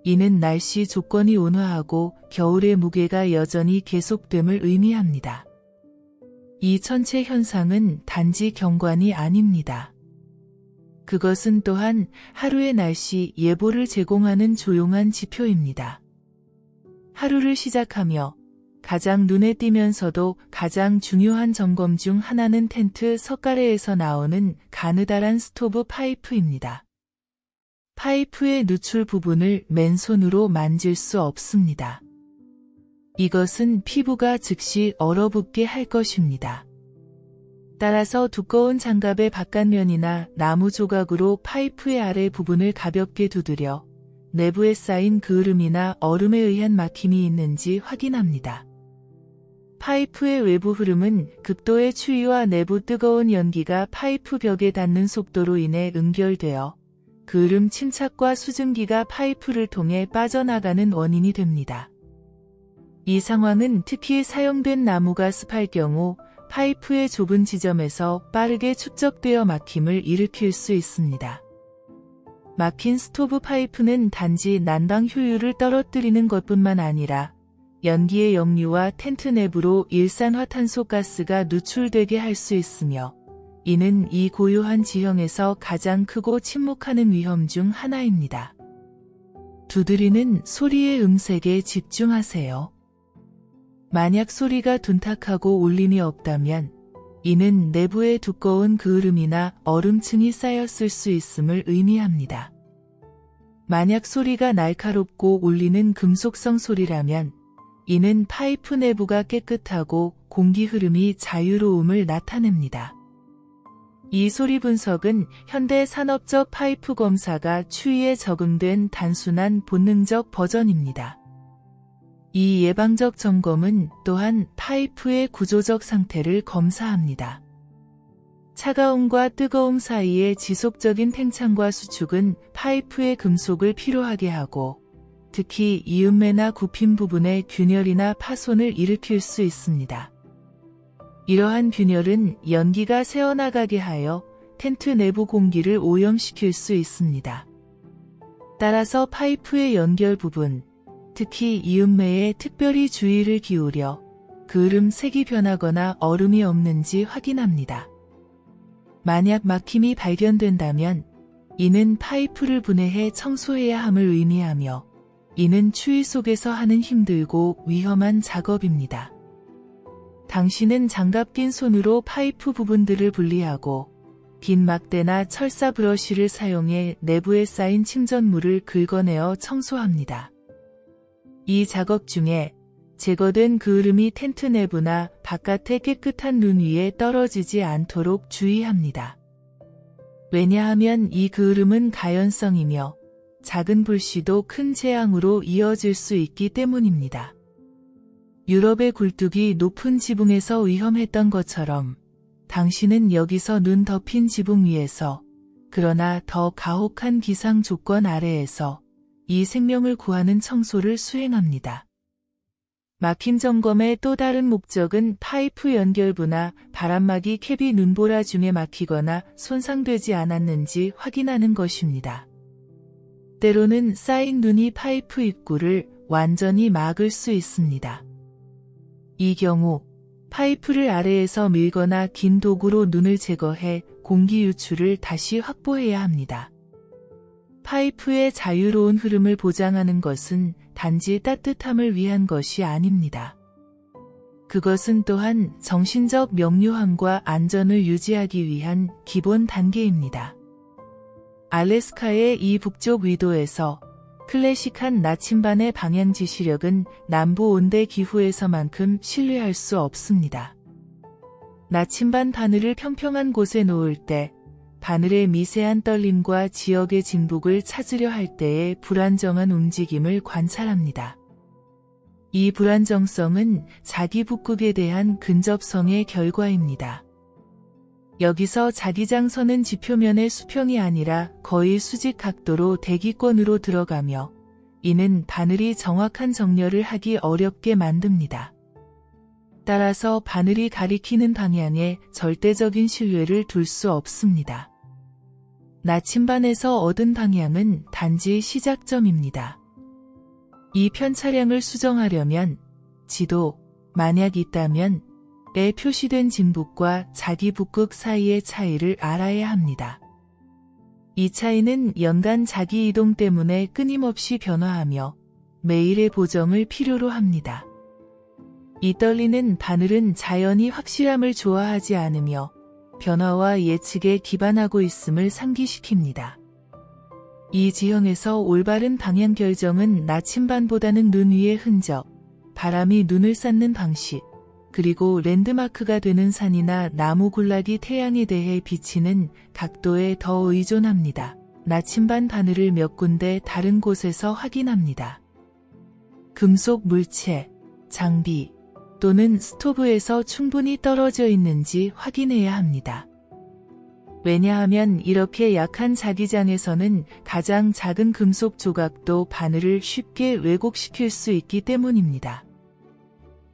이는 날씨 조건이 온화하고 겨울의 무게가 여전히 계속됨을 의미합니다. 이 전체 현상은 단지 경관이 아닙니다. 그것은 또한 하루의 날씨 예보를 제공하는 조용한 지표입니다. 하루를 시작하며 가장 눈에 띄면서도 가장 중요한 점검 중 하나는 텐트 석가래에서 나오는 가느다란 스토브 파이프입니다. 파이프의 누출 부분을 맨손으로 만질 수 없습니다. 이것은 피부가 즉시 얼어붙게 할 것입니다. 따라서 두꺼운 장갑의 바깥면이나 나무 조각으로 파이프의 아래 부분을 가볍게 두드려 내부에 쌓인 그을음이나 얼음에 의한 막힘이 있는지 확인합니다. 파이프의 외부 흐름은 극도의 추위와 내부 뜨거운 연기가 파이프 벽에 닿는 속도로 인해 응결되어 그을음 침착과 수증기가 파이프를 통해 빠져나가는 원인이 됩니다. 이 상황은 특히 사용된 나무가 습할 경우 파이프의 좁은 지점에서 빠르게 축적되어 막힘을 일으킬 수 있습니다. 막힌 스토브 파이프는 단지 난방 효율을 떨어뜨리는 것뿐만 아니라 연기의 역류와 텐트 내부로 일산화탄소 가스가 누출되게 할 수 있으며 이는 이 고요한 지형에서 가장 크고 침묵하는 위험 중 하나입니다. 두드리는 소리의 음색에 집중하세요. 만약 소리가 둔탁하고 울림이 없다면 이는 내부에 두꺼운 그을음이나 얼음층이 쌓였을 수 있음을 의미합니다. 만약 소리가 날카롭고 울리는 금속성 소리라면 이는 파이프 내부가 깨끗하고 공기 흐름이 자유로움을 나타냅니다. 이 소리 분석은 현대 산업적 파이프 검사가 추이에 적응된 단순한 본능적 버전입니다. 이 예방적 점검은 또한 파이프의 구조적 상태를 검사합니다. 차가움과 뜨거움 사이의 지속적인 팽창과 수축은 파이프의 금속을 피로하게 하고 특히 이음매나 굽힌 부분에 균열이나 파손을 일으킬 수 있습니다. 이러한 균열은 연기가 새어나가게 하여 텐트 내부 공기를 오염시킬 수 있습니다. 따라서 파이프의 연결 부분, 특히 이음매에 특별히 주의를 기울여 그을음 색이 변하거나 얼음이 없는지 확인합니다. 만약 막힘이 발견된다면 이는 파이프를 분해해 청소해야 함을 의미하며 이는 추위 속에서 하는 힘들고 위험한 작업입니다. 당신은 장갑 낀 손으로 파이프 부분들을 분리하고 긴 막대나 철사 브러쉬를 사용해 내부에 쌓인 침전물을 긁어내어 청소합니다. 이 작업 중에 제거된 그을음이 텐트 내부나 바깥의 깨끗한 눈 위에 떨어지지 않도록 주의합니다. 왜냐하면 이 그을음은 가연성이며 작은 불씨도 큰 재앙으로 이어질 수 있기 때문입니다. 유럽의 굴뚝이 높은 지붕에서 위험했던 것처럼 당신은 여기서 눈 덮인 지붕 위에서 그러나 더 가혹한 기상 조건 아래에서 이 생명을 구하는 청소를 수행합니다. 막힘 점검의 또 다른 목적은 파이프 연결부나 바람막이 캡이 눈보라 중에 막히거나 손상되지 않았는지 확인하는 것입니다. 때로는 쌓인 눈이 파이프 입구를 완전히 막을 수 있습니다. 이 경우 파이프를 아래에서 밀거나 긴 도구로 눈을 제거해 공기 유출을 다시 확보해야 합니다. 파이프의 자유로운 흐름을 보장하는 것은 단지 따뜻함을 위한 것이 아닙니다. 그것은 또한 정신적 명료함과 안전을 유지하기 위한 기본 단계입니다. 알래스카의 이 북쪽 위도에서 클래식한 나침반의 방향 지시력은 남부 온대 기후에서만큼 신뢰할 수 없습니다. 나침반 바늘을 평평한 곳에 놓을 때 바늘의 미세한 떨림과 지역의 진북을 찾으려 할 때의 불안정한 움직임을 관찰합니다. 이 불안정성은 자기 북극에 대한 근접성의 결과입니다. 여기서 자기장선은 지표면의 수평이 아니라 거의 수직 각도로 대기권으로 들어가며 이는 바늘이 정확한 정렬을 하기 어렵게 만듭니다. 따라서 바늘이 가리키는 방향에 절대적인 신뢰를 둘 수 없습니다. 나침반에서 얻은 방향은 단지 시작점입니다. 이 편차량을 수정하려면 지도, 만약 있다면 에 표시된 진북과 자기 북극 사이의 차이를 알아야 합니다. 이 차이는 연간 자기 이동 때문에 끊임없이 변화하며 매일의 보정을 필요로 합니다. 이 떨리는 바늘은 자연이 확실함을 좋아하지 않으며 변화와 예측에 기반하고 있음을 상기시킵니다. 이 지형에서 올바른 방향 결정은 나침반보다는 눈 위의 흔적, 바람이 눈을 쌓는 방식, 그리고 랜드마크가 되는 산이나 나무 군락이 태양에 대해 비치는 각도에 더 의존합니다. 나침반 바늘을 몇 군데 다른 곳에서 확인합니다. 금속 물체, 장비 또는 스토브에서 충분히 떨어져 있는지 확인해야 합니다. 왜냐하면 이렇게 약한 자기장에서는 가장 작은 금속 조각도 바늘을 쉽게 왜곡시킬 수 있기 때문입니다.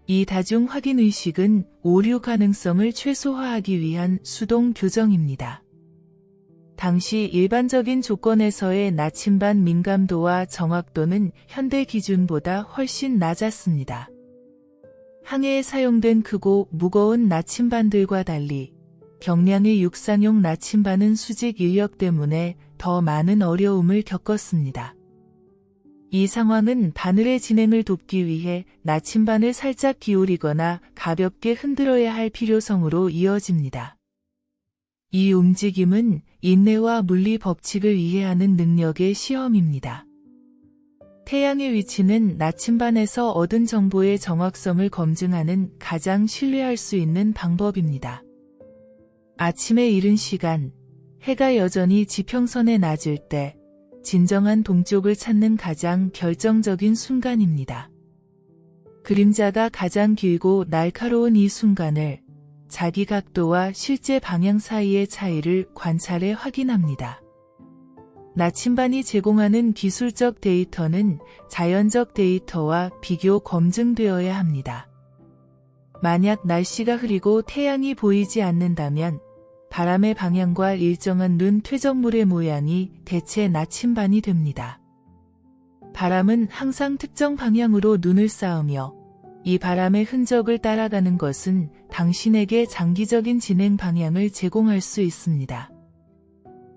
이 다중 확인 의식은 오류 가능성을 최소화하기 위한 수동 교정입니다. 당시 일반적인 조건에서의 나침반 민감도와 정확도는 현대 기준보다 훨씬 낮았습니다. 항해에 사용된 크고 무거운 나침반들과 달리 경량의 육상용 나침반은 수직 인력 때문에 더 많은 어려움을 겪었습니다. 이 상황은 바늘의 진행을 돕기 위해 나침반을 살짝 기울이거나 가볍게 흔들어야 할 필요성으로 이어집니다. 이 움직임은 인내와 물리 법칙을 이해하는 능력의 시험입니다. 태양의 위치는 나침반에서 얻은 정보의 정확성을 검증하는 가장 신뢰할 수 있는 방법입니다. 아침에 이른 시간, 해가 여전히 지평선에 낮을 때 진정한 동쪽을 찾는 가장 결정적인 순간입니다. 그림자가 가장 길고 날카로운 이 순간을 자기 각도와 실제 방향 사이의 차이를 관찰해 확인합니다. 나침반이 제공하는 기술적 데이터는 자연적 데이터와 비교 검증되어야 합니다. 만약 날씨가 흐리고 태양이 보이지 않는다면 바람의 방향과 일정한 눈 퇴적물의 모양이 대체 나침반이 됩니다. 바람은 항상 특정 방향으로 눈을 쌓으며 이 바람의 흔적을 따라가는 것은 당신에게 장기적인 진행 방향을 제공할 수 있습니다.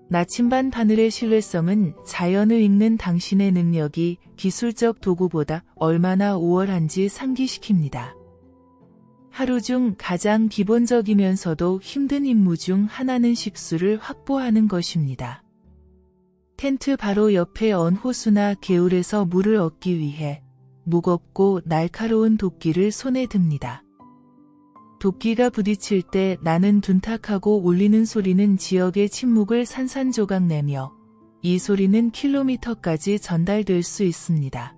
나침반 바늘의 신뢰성은 자연을 읽는 당신의 능력이 기술적 도구보다 얼마나 우월한지 상기시킵니다. 하루 중 가장 기본적이면서도 힘든 임무 중 하나는 식수를 확보하는 것입니다. 텐트 바로 옆에 언 호수나 개울에서 물을 얻기 위해 무겁고 날카로운 도끼를 손에 듭니다. 도끼가 부딪힐 때 나는 둔탁하고 울리는 소리는 지역의 침묵을 산산조각 내며 이 소리는 킬로미터까지 전달될 수 있습니다.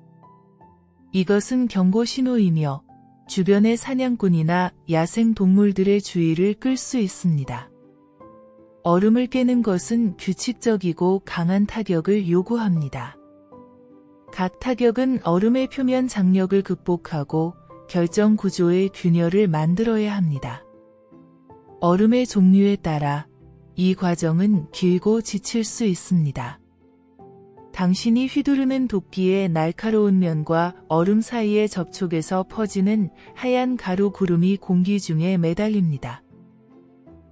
이것은 경고 신호이며 주변의 사냥꾼이나 야생 동물들의 주의를 끌 수 있습니다. 얼음을 깨는 것은 규칙적이고 강한 타격을 요구합니다. 각 타격은 얼음의 표면 장력을 극복하고 결정 구조의 균열을 만들어야 합니다. 얼음의 종류에 따라 이 과정은 길고 지칠 수 있습니다. 당신이 휘두르는 도끼의 날카로운 면과 얼음 사이의 접촉에서 퍼지는 하얀 가루 구름이 공기 중에 매달립니다.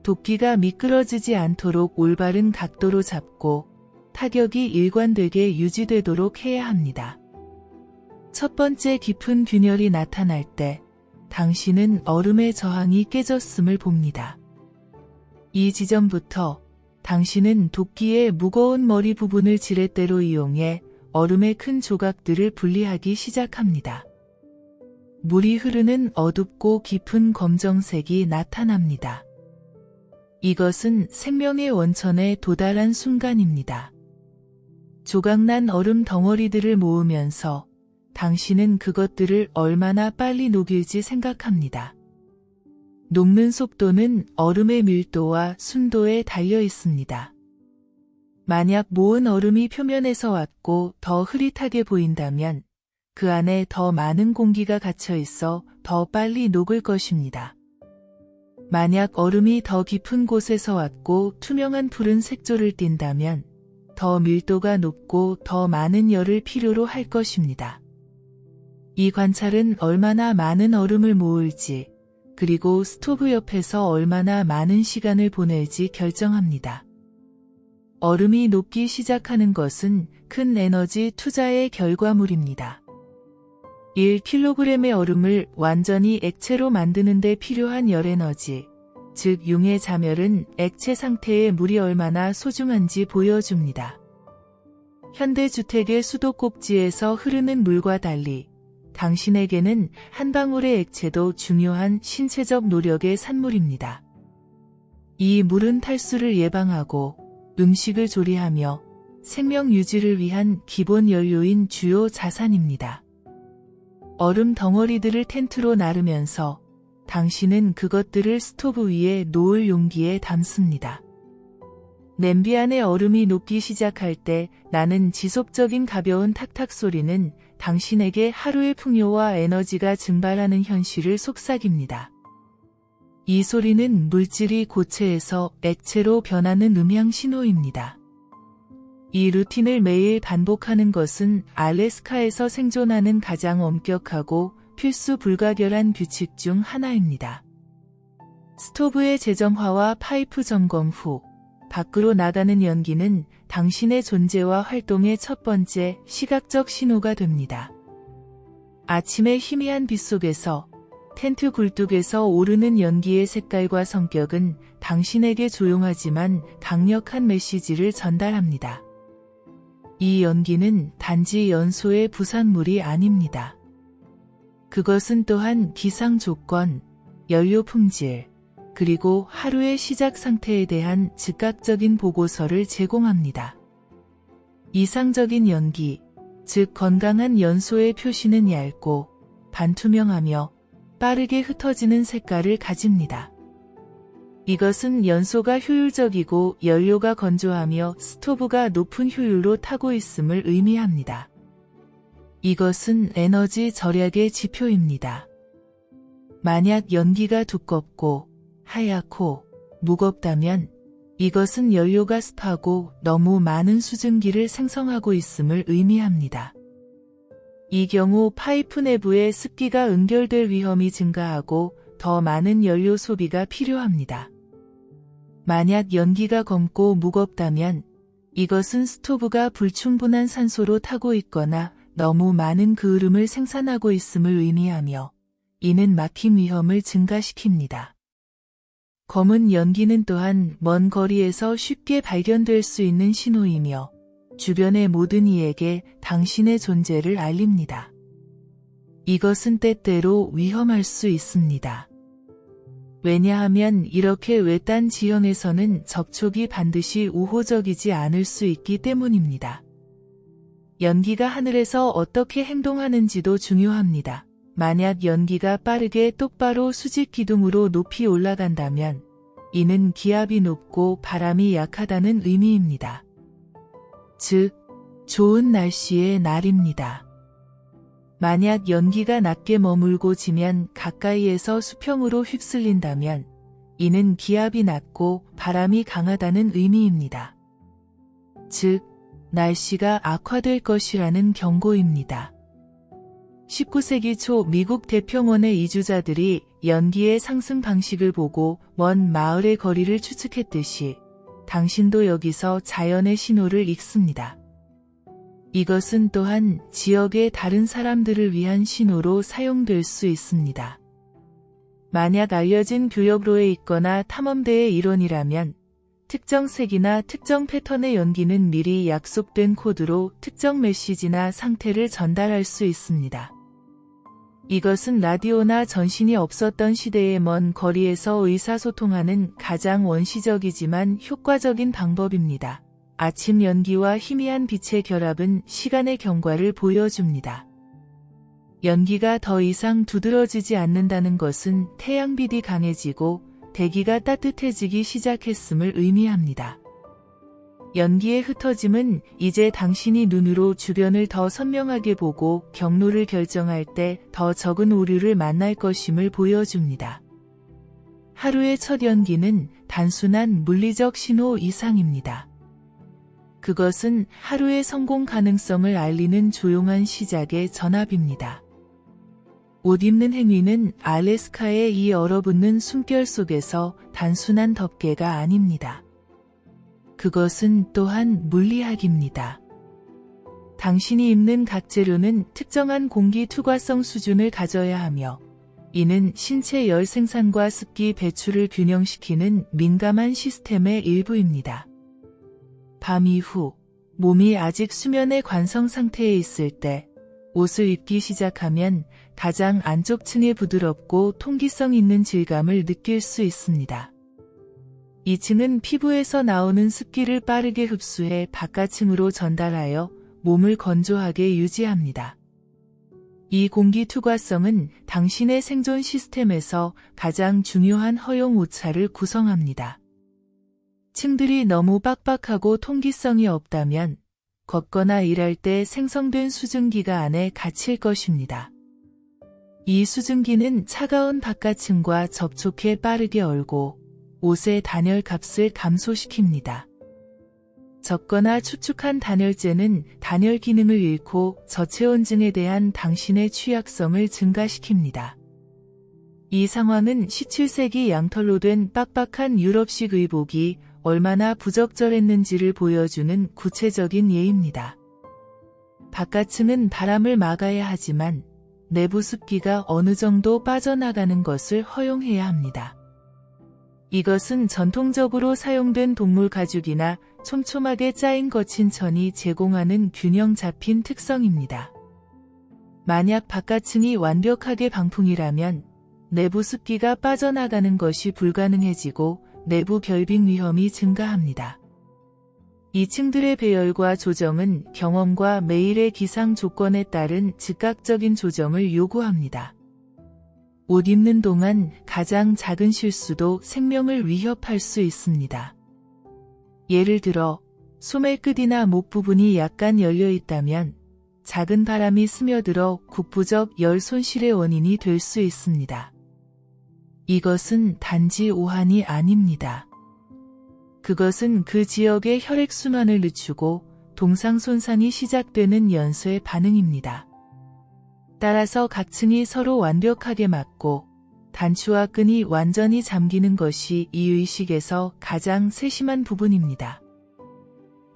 도끼가 미끄러지지 않도록 올바른 각도로 잡고 타격이 일관되게 유지되도록 해야 합니다. 첫 번째 깊은 균열이 나타날 때 당신은 얼음의 저항이 깨졌음을 봅니다. 이 지점부터 당신은 도끼의 무거운 머리 부분을 지렛대로 이용해 얼음의 큰 조각들을 분리하기 시작합니다. 물이 흐르는 어둡고 깊은 검정색이 나타납니다. 이것은 생명의 원천에 도달한 순간입니다. 조각난 얼음 덩어리들을 모으면서 당신은 그것들을 얼마나 빨리 녹일지 생각합니다. 녹는 속도는 얼음의 밀도와 순도에 달려 있습니다. 만약 모은 얼음이 표면에서 왔고 더 흐릿하게 보인다면 그 안에 더 많은 공기가 갇혀 있어 더 빨리 녹을 것입니다. 만약 얼음이 더 깊은 곳에서 왔고 투명한 푸른 색조를 띈다면 더 밀도가 높고 더 많은 열을 필요로 할 것입니다. 이 관찰은 얼마나 많은 얼음을 모을지 그리고 스토브 옆에서 얼마나 많은 시간을 보낼지 결정합니다. 얼음이 녹기 시작하는 것은 큰 에너지 투자의 결과물입니다. 1kg의 얼음을 완전히 액체로 만드는 데 필요한 열에너지, 즉 융의 자멸은 액체 상태의 물이 얼마나 소중한지 보여줍니다. 현대주택의 수도꼭지에서 흐르는 물과 달리 당신에게는 한 방울의 액체도 중요한 신체적 노력의 산물입니다. 이 물은 탈수를 예방하고 음식을 조리하며 생명 유지를 위한 기본 연료인 주요 자산입니다. 얼음 덩어리들을 텐트로 나르면서 당신은 그것들을 스토브 위에 놓을 용기에 담습니다. 냄비 안에 얼음이 녹기 시작할 때 나는 지속적인 가벼운 탁탁 소리는 당신에게 하루의 풍요와 에너지가 증발하는 현실을 속삭입니다. 이 소리는 물질이 고체에서 액체로 변하는 음향 신호입니다. 이 루틴을 매일 반복하는 것은 알래스카에서 생존하는 가장 엄격하고 필수 불가결한 규칙 중 하나입니다. 스토브의 재점화와 파이프 점검 후 밖으로 나가는 연기는 당신의 존재와 활동의 첫 번째 시각적 신호가 됩니다. 아침의 희미한 빛 속에서 텐트 굴뚝에서 오르는 연기의 색깔과 성격은 당신에게 조용하지만 강력한 메시지를 전달합니다. 이 연기는 단지 연소의 부산물이 아닙니다. 그것은 또한 기상 조건, 연료 품질, 그리고 하루의 시작 상태에 대한 즉각적인 보고서를 제공합니다. 이상적인 연기, 즉 건강한 연소의 표시는 얇고 반투명하며 빠르게 흩어지는 색깔을 가집니다. 이것은 연소가 효율적이고 연료가 건조하며 스토브가 높은 효율로 타고 있음을 의미합니다. 이것은 에너지 절약의 지표입니다. 만약 연기가 두껍고 하얗고 무겁다면 이것은 연료가 습하고 너무 많은 수증기를 생성하고 있음을 의미합니다. 이 경우 파이프 내부에 습기가 응결될 위험이 증가하고 더 많은 연료 소비가 필요합니다. 만약 연기가 검고 무겁다면 이것은 스토브가 불충분한 산소로 타고 있거나 너무 많은 그을음을 생산하고 있음을 의미하며 이는 막힘 위험을 증가시킵니다. 검은 연기는 또한 먼 거리에서 쉽게 발견될 수 있는 신호이며 주변의 모든 이에게 당신의 존재를 알립니다. 이것은 때때로 위험할 수 있습니다. 왜냐하면 이렇게 외딴 지형에서는 접촉이 반드시 우호적이지 않을 수 있기 때문입니다. 연기가 하늘에서 어떻게 행동하는지도 중요합니다. 만약 연기가 빠르게 똑바로 수직 기둥으로 높이 올라간다면 이는 기압이 높고 바람이 약하다는 의미입니다. 즉, 좋은 날씨의 날입니다. 만약 연기가 낮게 머물고 지면 가까이에서 수평으로 휩쓸린다면 이는 기압이 낮고 바람이 강하다는 의미입니다. 즉, 날씨가 악화될 것이라는 경고입니다. 19세기 초 미국 대평원의 이주자들이 연기의 상승 방식을 보고 먼 마을의 거리를 추측했듯이 당신도 여기서 자연의 신호를 읽습니다. 이것은 또한 지역의 다른 사람들을 위한 신호로 사용될 수 있습니다. 만약 알려진 교역로에 있거나 탐험대의 일원이라면 특정 색이나 특정 패턴의 연기는 미리 약속된 코드로 특정 메시지나 상태를 전달할 수 있습니다. 이것은 라디오나 전신이 없었던 시대의 먼 거리에서 의사소통하는 가장 원시적이지만 효과적인 방법입니다. 아침 연기와 희미한 빛의 결합은 시간의 경과를 보여줍니다. 연기가 더 이상 두드러지지 않는다는 것은 태양빛이 강해지고 대기가 따뜻해지기 시작했음을 의미합니다. 연기의 흩어짐은 이제 당신이 눈으로 주변을 더 선명하게 보고 경로를 결정할 때 더 적은 오류를 만날 것임을 보여줍니다. 하루의 첫 연기는 단순한 물리적 신호 이상입니다. 그것은 하루의 성공 가능성을 알리는 조용한 시작의 전압입니다. 옷 입는 행위는 알래스카의 이 얼어붙는 숨결 속에서 단순한 덮개가 아닙니다. 그것은 또한 물리학입니다. 당신이 입는 각 재료는 특정한 공기 투과성 수준을 가져야 하며 이는 신체 열 생산과 습기 배출을 균형시키는 민감한 시스템의 일부입니다. 밤 이후 몸이 아직 수면의 관성 상태에 있을 때 옷을 입기 시작하면 가장 안쪽 층의 부드럽고 통기성 있는 질감을 느낄 수 있습니다. 이 층은 피부에서 나오는 습기를 빠르게 흡수해 바깥층으로 전달하여 몸을 건조하게 유지합니다. 이 공기 투과성은 당신의 생존 시스템에서 가장 중요한 허용 오차를 구성합니다. 층들이 너무 빡빡하고 통기성이 없다면 걷거나 일할 때 생성된 수증기가 안에 갇힐 것입니다. 이 수증기는 차가운 바깥층과 접촉해 빠르게 얼고 옷의 단열 값을 감소시킵니다. 적거나 축축한 단열재는 단열 기능을 잃고 저체온증에 대한 당신의 취약성을 증가시킵니다. 이 상황은 17세기 양털로 된 빡빡한 유럽식 의복이 얼마나 부적절했는지를 보여주는 구체적인 예입니다. 바깥층은 바람을 막아야 하지만 내부 습기가 어느 정도 빠져나가는 것을 허용해야 합니다. 이것은 전통적으로 사용된 동물 가죽이나 촘촘하게 짜인 거친 천이 제공하는 균형 잡힌 특성입니다. 만약 바깥층이 완벽하게 방풍이라면 내부 습기가 빠져나가는 것이 불가능해지고 내부 결빙 위험이 증가합니다. 이 층들의 배열과 조정은 경험과 매일의 기상 조건에 따른 즉각적인 조정을 요구합니다. 옷 입는 동안 가장 작은 실수도 생명을 위협할 수 있습니다. 예를 들어 소매 끝이나 목 부분이 약간 열려 있다면 작은 바람이 스며들어 국부적 열 손실의 원인이 될 수 있습니다. 이것은 단지 오한이 아닙니다. 그것은 그 지역의 혈액순환을 늦추고 동상 손상이 시작되는 연쇄 반응입니다. 따라서 각 층이 서로 완벽하게 맞고 단추와 끈이 완전히 잠기는 것이 이 의식에서 가장 세심한 부분입니다.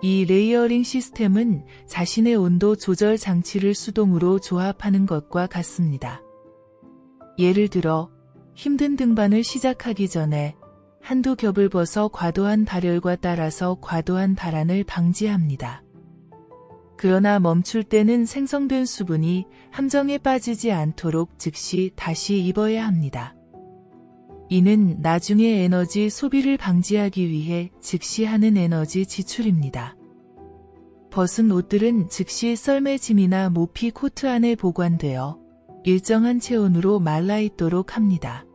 이 레이어링 시스템은 자신의 온도 조절 장치를 수동으로 조합하는 것과 같습니다. 예를 들어 힘든 등반을 시작하기 전에 한두 겹을 벗어 과도한 발열과 따라서 과도한 발안을 방지합니다. 그러나 멈출 때는 생성된 수분이 함정에 빠지지 않도록 즉시 다시 입어야 합니다. 이는 나중에 에너지 소비를 방지하기 위해 즉시 하는 에너지 지출입니다. 벗은 옷들은 즉시 썰매짐이나 모피 코트 안에 보관되어 일정한 체온으로 말라있도록 합니다.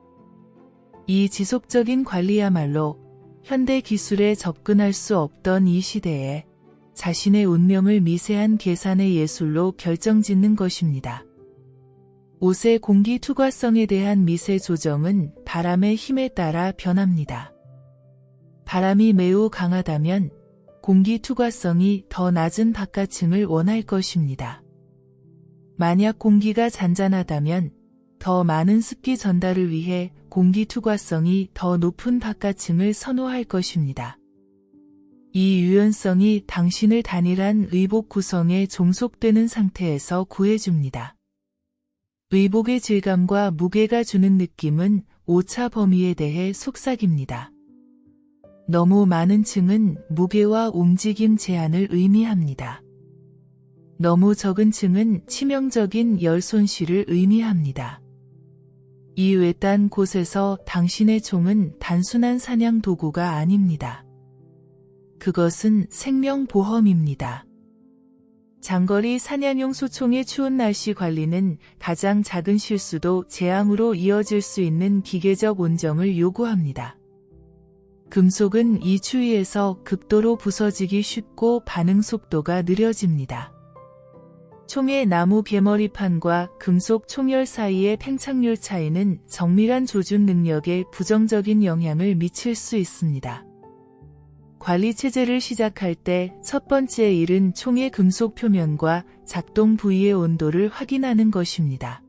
이 지속적인 관리야말로 현대 기술에 접근할 수 없던 이 시대에 자신의 운명을 미세한 계산의 예술로 결정짓는 것입니다. 옷의 공기 투과성에 대한 미세 조정은 바람의 힘에 따라 변합니다. 바람이 매우 강하다면 공기 투과성이 더 낮은 바깥층을 원할 것입니다. 만약 공기가 잔잔하다면 더 많은 습기 전달을 위해 공기 투과성이 더 높은 바깥층을 선호할 것입니다. 이 유연성이 당신을 단일한 의복 구성에 종속되는 상태에서 구해줍니다. 의복의 질감과 무게가 주는 느낌은 오차 범위에 대해 속삭입니다. 너무 많은 층은 무게와 움직임 제한을 의미합니다. 너무 적은 층은 치명적인 열 손실을 의미합니다. 이 외딴 곳에서 당신의 총은 단순한 사냥 도구가 아닙니다. 그것은 생명보험입니다. 장거리 사냥용 소총의 추운 날씨 관리는 가장 작은 실수도 재앙으로 이어질 수 있는 기계적 온정을 요구합니다. 금속은 이 추위에서 극도로 부서지기 쉽고 반응 속도가 느려집니다. 총의 나무 개머리판과 금속 총열 사이의 팽창률 차이는 정밀한 조준 능력에 부정적인 영향을 미칠 수 있습니다. 관리 체제를 시작할 때 첫 번째 일은 총의 금속 표면과 작동 부위의 온도를 확인하는 것입니다.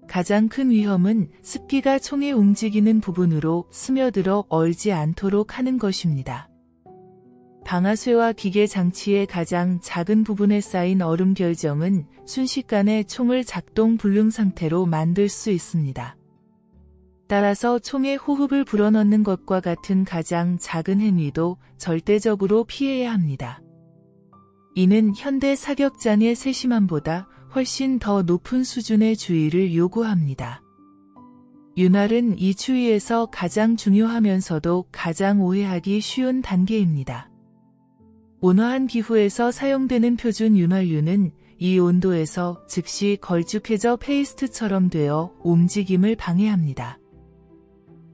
가장 큰 위험은 습기가 총의 움직이는 부분으로 스며들어 얼지 않도록 하는 것입니다. 방아쇠와 기계 장치의 가장 작은 부분에 쌓인 얼음 결정은 순식간에 총을 작동 불능 상태로 만들 수 있습니다. 따라서 총에 호흡을 불어넣는 것과 같은 가장 작은 행위도 절대적으로 피해야 합니다. 이는 현대 사격장의 세심함보다 훨씬 더 높은 수준의 주의를 요구합니다. 윤활은 이 추위에서 가장 중요하면서도 가장 오해하기 쉬운 단계입니다. 온화한 기후에서 사용되는 표준 윤활유는 이 온도에서 즉시 걸쭉해져 페이스트처럼 되어 움직임을 방해합니다.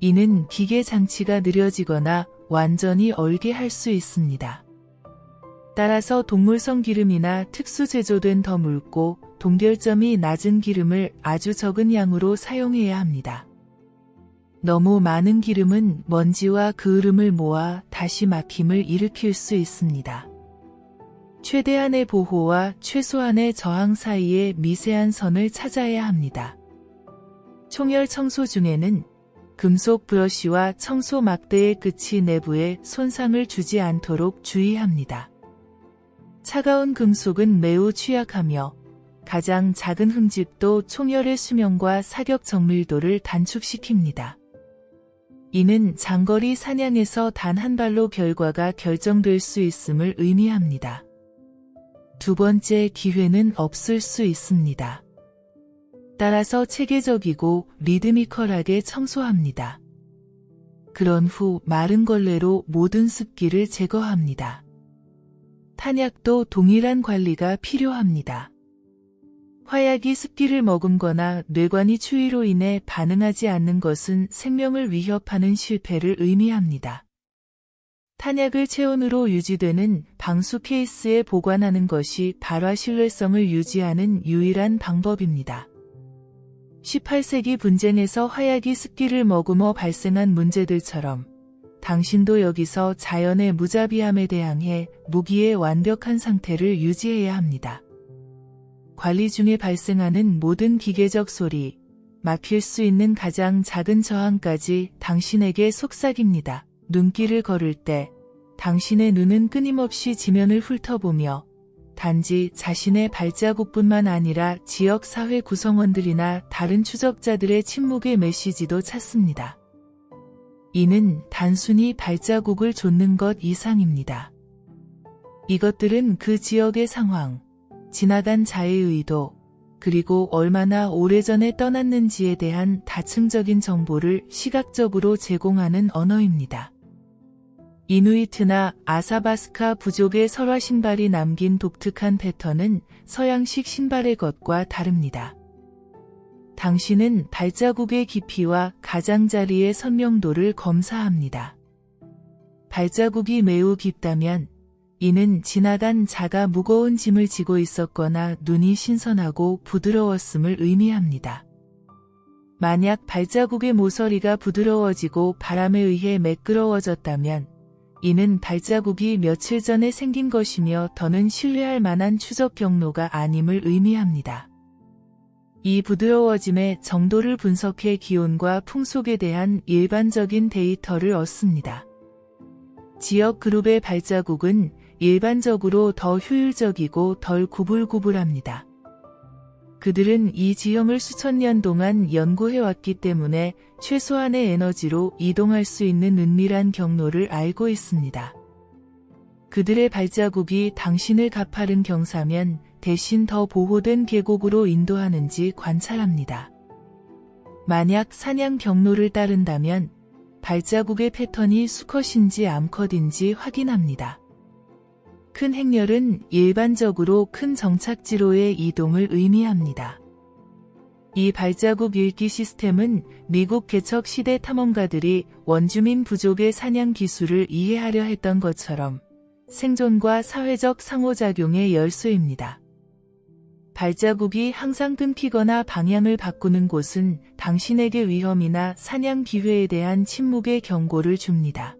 이는 기계 장치가 느려지거나 완전히 얼게 할 수 있습니다. 따라서 동물성 기름이나 특수 제조된 더 묽고 동결점이 낮은 기름을 아주 적은 양으로 사용해야 합니다. 너무 많은 기름은 먼지와 그을음을 모아 다시 막힘을 일으킬 수 있습니다. 최대한의 보호와 최소한의 저항 사이의 미세한 선을 찾아야 합니다. 총열 청소 중에는 금속 브러쉬와 청소 막대의 끝이 내부에 손상을 주지 않도록 주의합니다. 차가운 금속은 매우 취약하며 가장 작은 흠집도 총열의 수명과 사격 정밀도를 단축시킵니다. 이는 장거리 사냥에서 단 한 발로 결과가 결정될 수 있음을 의미합니다. 두 번째 기회는 없을 수 있습니다. 따라서 체계적이고 리드미컬하게 청소합니다. 그런 후 마른 걸레로 모든 습기를 제거합니다. 탄약도 동일한 관리가 필요합니다. 화약이 습기를 머금거나 뇌관이 추위로 인해 반응하지 않는 것은 생명을 위협하는 실패를 의미합니다. 탄약을 체온으로 유지되는 방수 케이스에 보관하는 것이 발화 신뢰성을 유지하는 유일한 방법입니다. 18세기 분쟁에서 화약이 습기를 머금어 발생한 문제들처럼 당신도 여기서 자연의 무자비함에 대항해 무기의 완벽한 상태를 유지해야 합니다. 관리 중에 발생하는 모든 기계적 소리, 막힐 수 있는 가장 작은 저항까지 당신에게 속삭입니다. 눈길을 걸을 때 당신의 눈은 끊임없이 지면을 훑어보며 단지 자신의 발자국뿐만 아니라 지역 사회 구성원들이나 다른 추적자들의 침묵의 메시지도 찾습니다. 이는 단순히 발자국을 좇는 것 이상입니다. 이것들은 그 지역의 상황, 지나간 자의 의도, 그리고 얼마나 오래전에 떠났는지에 대한 다층적인 정보를 시각적으로 제공하는 언어입니다. 이누이트나 아사바스카 부족의 설화 신발이 남긴 독특한 패턴은 서양식 신발의 것과 다릅니다. 당신은 발자국의 깊이와 가장자리의 선명도를 검사합니다. 발자국이 매우 깊다면 이는 지나간 자가 무거운 짐을 지고 있었거나 눈이 신선하고 부드러웠음을 의미합니다. 만약 발자국의 모서리가 부드러워지고 바람에 의해 매끄러워졌다면 이는 발자국이 며칠 전에 생긴 것이며 더는 신뢰할 만한 추적 경로가 아님을 의미합니다. 이 부드러워짐의 정도를 분석해 기온과 풍속에 대한 일반적인 데이터를 얻습니다. 지역 그룹의 발자국은 일반적으로 더 효율적이고 덜 구불구불합니다. 그들은 이 지형을 수천 년 동안 연구해왔기 때문에 최소한의 에너지로 이동할 수 있는 은밀한 경로를 알고 있습니다. 그들의 발자국이 당신을 가파른 경사면 대신 더 보호된 계곡으로 인도하는지 관찰합니다. 만약 사냥 경로를 따른다면 발자국의 패턴이 수컷인지 암컷인지 확인합니다. 큰 행렬은 일반적으로 큰 정착지로의 이동을 의미합니다. 이 발자국 읽기 시스템은 미국 개척 시대 탐험가들이 원주민 부족의 사냥 기술을 이해하려 했던 것처럼 생존과 사회적 상호작용의 열쇠입니다. 발자국이 항상 끊기거나 방향을 바꾸는 곳은 당신에게 위험이나 사냥 기회에 대한 침묵의 경고를 줍니다.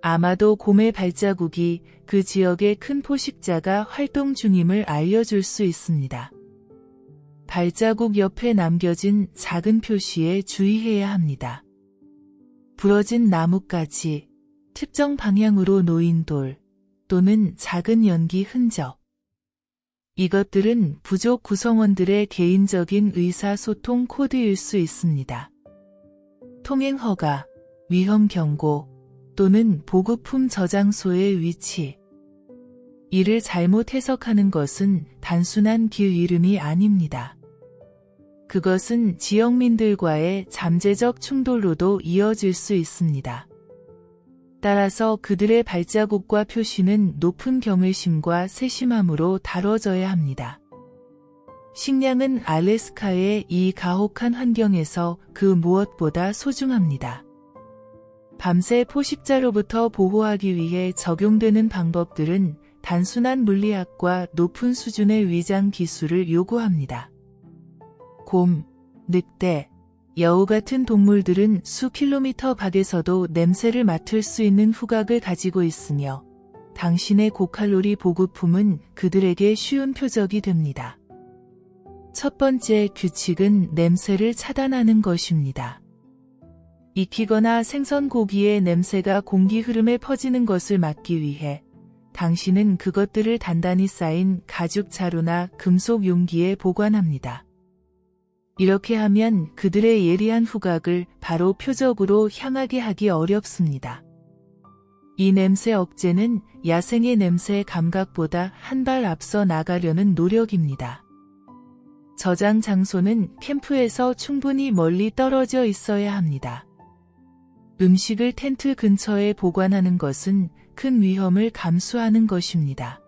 아마도 곰의 발자국이 그 지역의 큰 포식자가 활동 중임을 알려줄 수 있습니다. 발자국 옆에 남겨진 작은 표시에 주의해야 합니다. 부러진 나뭇가지, 특정 방향으로 놓인 돌, 또는 작은 연기 흔적. 이것들은 부족 구성원들의 개인적인 의사소통 코드일 수 있습니다. 통행 허가, 위험 경고, 또는 보급품 저장소의 위치. 이를 잘못 해석하는 것은 단순한 길 이름이 아닙니다. 그것은 지역민들과의 잠재적 충돌로도 이어질 수 있습니다. 따라서 그들의 발자국과 표시는 높은 경외심과 세심함으로 다뤄져야 합니다. 식량은 알래스카의 이 가혹한 환경에서 그 무엇보다 소중합니다. 밤새 포식자로부터 보호하기 위해 적용되는 방법들은 단순한 물리학과 높은 수준의 위장 기술을 요구합니다. 곰, 늑대, 여우 같은 동물들은 수 킬로미터 밖에서도 냄새를 맡을 수 있는 후각을 가지고 있으며 당신의 고칼로리 보급품은 그들에게 쉬운 표적이 됩니다. 첫 번째 규칙은 냄새를 차단하는 것입니다. 익히거나 생선 고기의 냄새가 공기 흐름에 퍼지는 것을 막기 위해 당신은 그것들을 단단히 쌓인 가죽 자루나 금속 용기에 보관합니다. 이렇게 하면 그들의 예리한 후각을 바로 표적으로 향하게 하기 어렵습니다. 이 냄새 억제는 야생의 냄새 감각보다 한 발 앞서 나가려는 노력입니다. 저장 장소는 캠프에서 충분히 멀리 떨어져 있어야 합니다. 음식을 텐트 근처에 보관하는 것은 큰 위험을 감수하는 것입니다.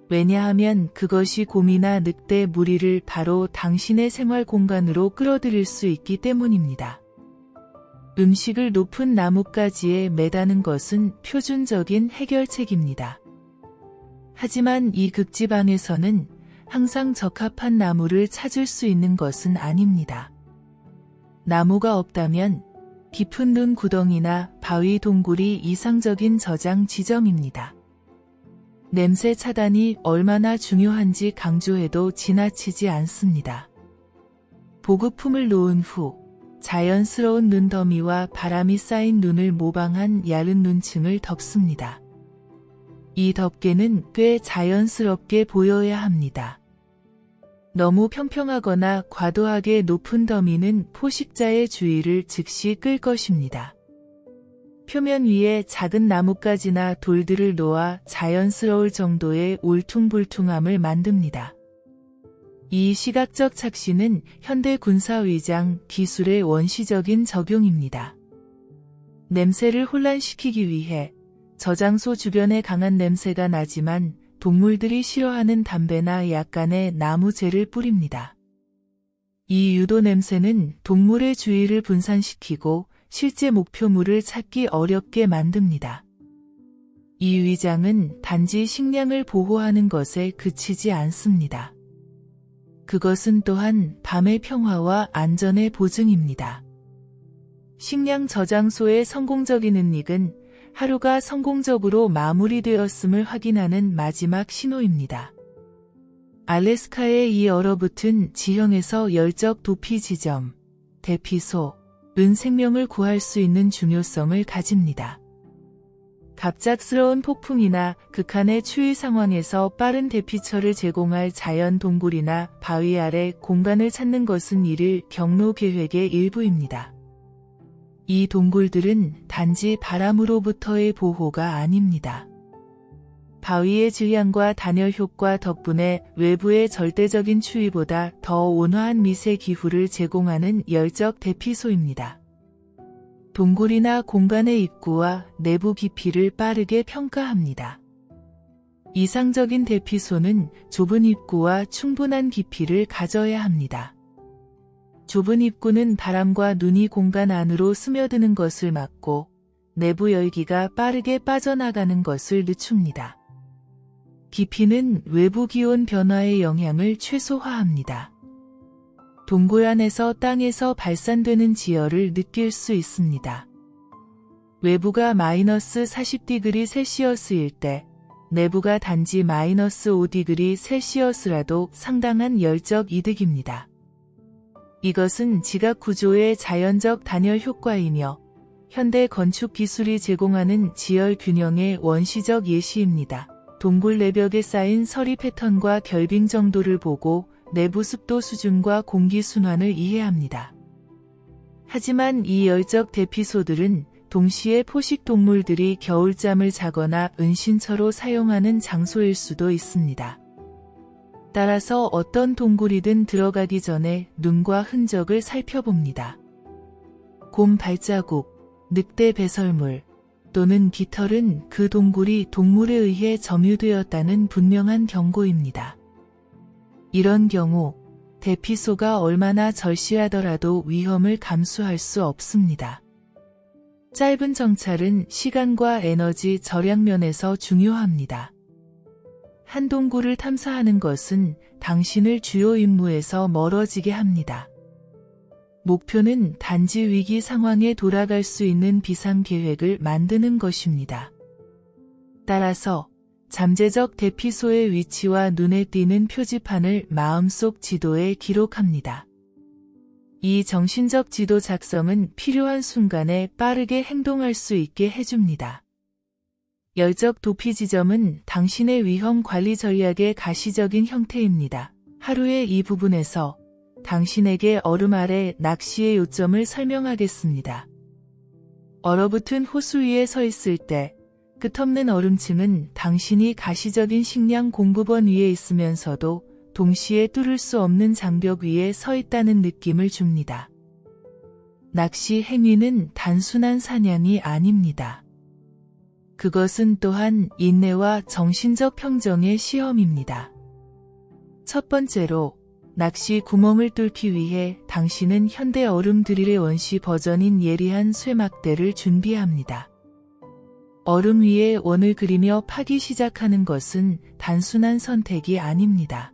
왜냐하면 그것이 곰이나 늑대 무리를 바로 당신의 생활 공간으로 끌어들일 수 있기 때문입니다. 음식을 높은 나뭇가지에 매다는 것은 표준적인 해결책입니다. 하지만 이 극지방에서는 항상 적합한 나무를 찾을 수 있는 것은 아닙니다. 나무가 없다면 깊은 눈 구덩이나 바위 동굴이 이상적인 저장 지점입니다. 냄새 차단이 얼마나 중요한지 강조해도 지나치지 않습니다. 보급품을 놓은 후 자연스러운 눈더미와 바람이 쌓인 눈을 모방한 얇은 눈층을 덮습니다. 이 덮개는 꽤 자연스럽게 보여야 합니다. 너무 평평하거나 과도하게 높은 더미는 포식자의 주의를 즉시 끌 것입니다. 표면 위에 작은 나뭇가지나 돌들을 놓아 자연스러울 정도의 울퉁불퉁함을 만듭니다. 이 시각적 착시는 현대 군사위장 기술의 원시적인 적용입니다. 냄새를 혼란시키기 위해 저장소 주변에 강한 냄새가 나지만 동물들이 싫어하는 담배나 약간의 나무재를 뿌립니다. 이 유도 냄새는 동물의 주의를 분산시키고 실제 목표물을 찾기 어렵게 만듭니다. 이 위장은 단지 식량을 보호하는 것에 그치지 않습니다. 그것은 또한 밤의 평화와 안전의 보증입니다. 식량 저장소의 성공적인 은닉은 하루가 성공적으로 마무리되었음을 확인하는 마지막 신호입니다. 알래스카의 이 얼어붙은 지형에서 열적 도피 지점, 대피소은 생명을 구할 수 있는 중요성을 가집니다. 갑작스러운 폭풍이나 극한의 추위 상황에서 빠른 대피처를 제공할 자연 동굴이나 바위 아래 공간을 찾는 것은 이를 경로 계획의 일부입니다. 이 동굴들은 단지 바람으로부터의 보호가 아닙니다. 바위의 질량과 단열 효과 덕분에 외부의 절대적인 추위보다 더 온화한 미세 기후를 제공하는 열적 대피소입니다. 동굴이나 공간의 입구와 내부 깊이를 빠르게 평가합니다. 이상적인 대피소는 좁은 입구와 충분한 깊이를 가져야 합니다. 좁은 입구는 바람과 눈이 공간 안으로 스며드는 것을 막고 내부 열기가 빠르게 빠져나가는 것을 늦춥니다. 깊이는 외부 기온 변화의 영향을 최소화합니다. 동굴 안에서 땅에서 발산되는 지열을 느낄 수 있습니다. 외부가 마이너스 40디그리 셀시어스일 때 내부가 단지 마이너스 5디그리 셀시어스라도 상당한 열적 이득입니다. 이것은 지각 구조의 자연적 단열 효과이며 현대 건축 기술이 제공하는 지열 균형의 원시적 예시입니다. 동굴 내벽에 쌓인 서리 패턴과 결빙 정도를 보고 내부 습도 수준과 공기 순환을 이해합니다. 하지만 이 열적 대피소들은 동시에 포식 동물들이 겨울잠을 자거나 은신처로 사용하는 장소일 수도 있습니다. 따라서 어떤 동굴이든 들어가기 전에 눈과 흔적을 살펴봅니다. 곰 발자국, 늑대 배설물 또는 깃털은 그 동굴이 동물에 의해 점유되었다는 분명한 경고입니다. 이런 경우 대피소가 얼마나 절실하더라도 위험을 감수할 수 없습니다. 짧은 정찰은 시간과 에너지 절약 면에서 중요합니다. 한 동굴을 탐사하는 것은 당신을 주요 임무에서 멀어지게 합니다. 목표는 단지 위기 상황에 돌아갈 수 있는 비상 계획을 만드는 것입니다. 따라서 잠재적 대피소의 위치와 눈에 띄는 표지판을 마음속 지도에 기록합니다. 이 정신적 지도 작성은 필요한 순간에 빠르게 행동할 수 있게 해줍니다. 열적 도피 지점은 당신의 위험 관리 전략의 가시적인 형태입니다. 하루의 이 부분에서 당신에게 얼음 아래 낚시의 요점을 설명하겠습니다. 얼어붙은 호수 위에 서 있을 때 끝없는 얼음층은 당신이 가시적인 식량 공급원 위에 있으면서도 동시에 뚫을 수 없는 장벽 위에 서 있다는 느낌을 줍니다. 낚시 행위는 단순한 사냥이 아닙니다. 그것은 또한 인내와 정신적 평정의 시험입니다. 첫 번째로, 낚시 구멍을 뚫기 위해 당신은 현대 얼음 드릴의 원시 버전인 예리한 쇠막대를 준비합니다. 얼음 위에 원을 그리며 파기 시작하는 것은 단순한 선택이 아닙니다.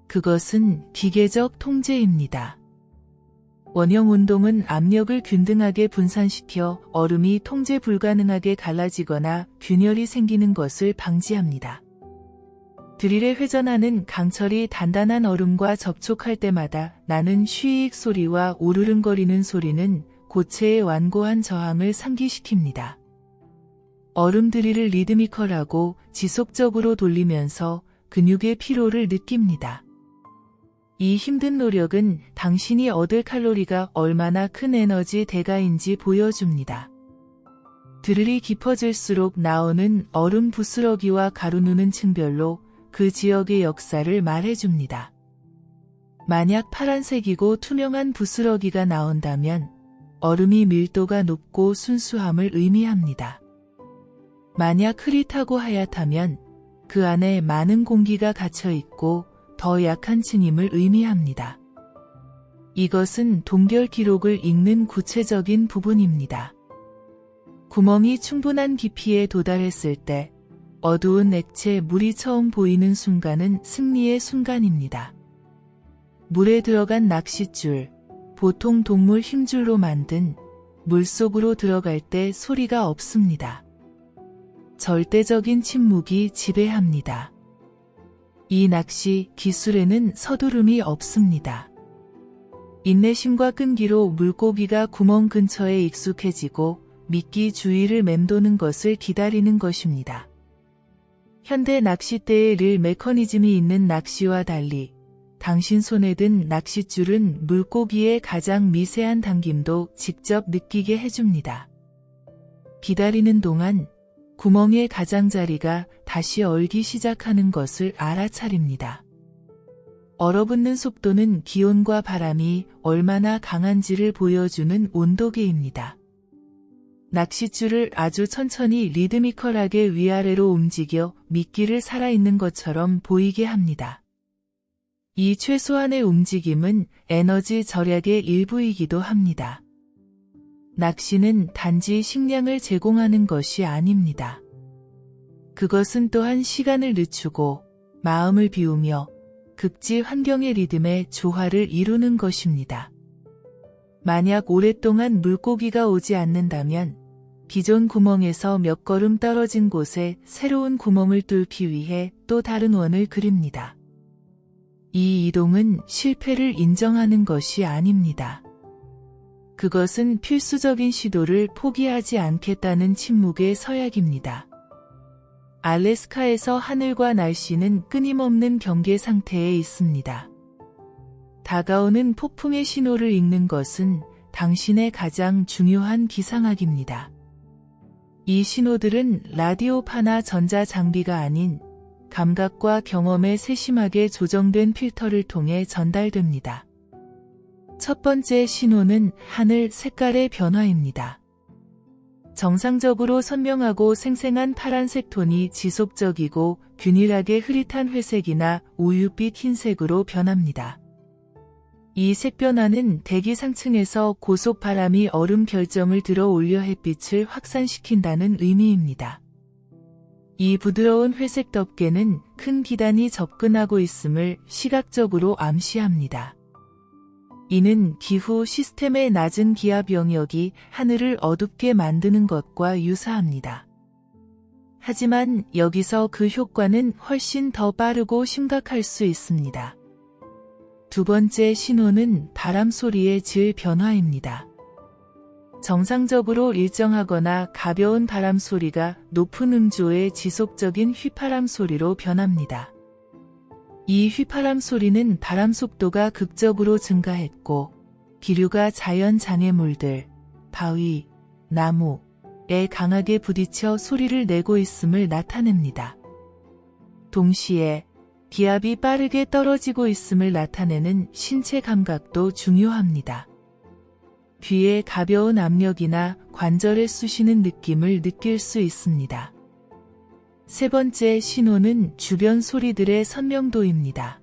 그것은 기계적 통제입니다. 원형 운동은 압력을 균등하게 분산시켜 얼음이 통제 불가능하게 갈라지거나 균열이 생기는 것을 방지합니다. 드릴에 회전하는 강철이 단단한 얼음과 접촉할 때마다 나는 쉬익 소리와 오르릉거리는 소리는 고체의 완고한 저항을 상기시킵니다. 얼음 드릴을 리드미컬하고 지속적으로 돌리면서 근육의 피로를 느낍니다. 이 힘든 노력은 당신이 얻을 칼로리가 얼마나 큰 에너지 대가인지 보여줍니다. 드릴이 깊어질수록 나오는 얼음 부스러기와 가루누는 층별로 그 지역의 역사를 말해줍니다. 만약 파란색이고 투명한 부스러기가 나온다면 얼음이 밀도가 높고 순수함을 의미합니다. 만약 흐릿하고 하얗다면 그 안에 많은 공기가 갇혀 있고 더 약한 층임을 의미합니다. 이것은 동결 기록을 읽는 구체적인 부분입니다. 구멍이 충분한 깊이에 도달했을 때 어두운 액체 물이 처음 보이는 순간은 승리의 순간입니다. 물에 들어간 낚싯줄, 보통 동물 힘줄로 만든 물속으로 들어갈 때 소리가 없습니다. 절대적인 침묵이 지배합니다. 이 낚시 기술에는 서두름이 없습니다. 인내심과 끈기로 물고기가 구멍 근처에 익숙해지고 미끼 주위를 맴도는 것을 기다리는 것입니다. 현대 낚싯대에 릴 메커니즘이 있는 낚시와 달리 당신 손에 든 낚싯줄은 물고기의 가장 미세한 당김도 직접 느끼게 해줍니다. 기다리는 동안 구멍의 가장자리가 다시 얼기 시작하는 것을 알아차립니다. 얼어붙는 속도는 기온과 바람이 얼마나 강한지를 보여주는 온도계입니다. 낚싯줄을 아주 천천히 리드미컬하게 위아래로 움직여 미끼를 살아있는 것처럼 보이게 합니다. 이 최소한의 움직임은 에너지 절약의 일부이기도 합니다. 낚시는 단지 식량을 제공하는 것이 아닙니다. 그것은 또한 시간을 늦추고 마음을 비우며 극지 환경의 리듬에 조화를 이루는 것입니다. 만약 오랫동안 물고기가 오지 않는다면 기존 구멍에서 몇 걸음 떨어진 곳에 새로운 구멍을 뚫기 위해 또 다른 원을 그립니다. 이 이동은 실패를 인정하는 것이 아닙니다. 그것은 필수적인 시도를 포기하지 않겠다는 침묵의 서약입니다. 알래스카에서 하늘과 날씨는 끊임없는 경계 상태에 있습니다. 다가오는 폭풍의 신호를 읽는 것은 당신의 가장 중요한 기상학입니다. 이 신호들은 라디오파나 전자장비가 아닌 감각과 경험에 세심하게 조정된 필터를 통해 전달됩니다. 첫 번째 신호는 하늘 색깔의 변화입니다. 정상적으로 선명하고 생생한 파란색 톤이 지속적이고 균일하게 흐릿한 회색이나 우유빛 흰색으로 변합니다. 이 색변화는 대기 상층에서 고속바람이 얼음 결정을 들어 올려 햇빛을 확산시킨다는 의미입니다. 이 부드러운 회색 덮개는 큰 기단이 접근하고 있음을 시각적으로 암시합니다. 이는 기후 시스템의 낮은 기압 영역이 하늘을 어둡게 만드는 것과 유사합니다. 하지만 여기서 그 효과는 훨씬 더 빠르고 심각할 수 있습니다. 두 번째 신호는 바람 소리의 질 변화입니다. 정상적으로 일정하거나 가벼운 바람 소리가 높은 음조의 지속적인 휘파람 소리로 변합니다. 이 휘파람 소리는 바람 속도가 극적으로 증가했고 기류가 자연 장애물들, 바위, 나무에 강하게 부딪혀 소리를 내고 있음을 나타냅니다. 동시에 기압이 빠르게 떨어지고 있음을 나타내는 신체 감각도 중요합니다. 귀에 가벼운 압력이나 관절에 쑤시는 느낌을 느낄 수 있습니다. 세 번째 신호는 주변 소리들의 선명도입니다.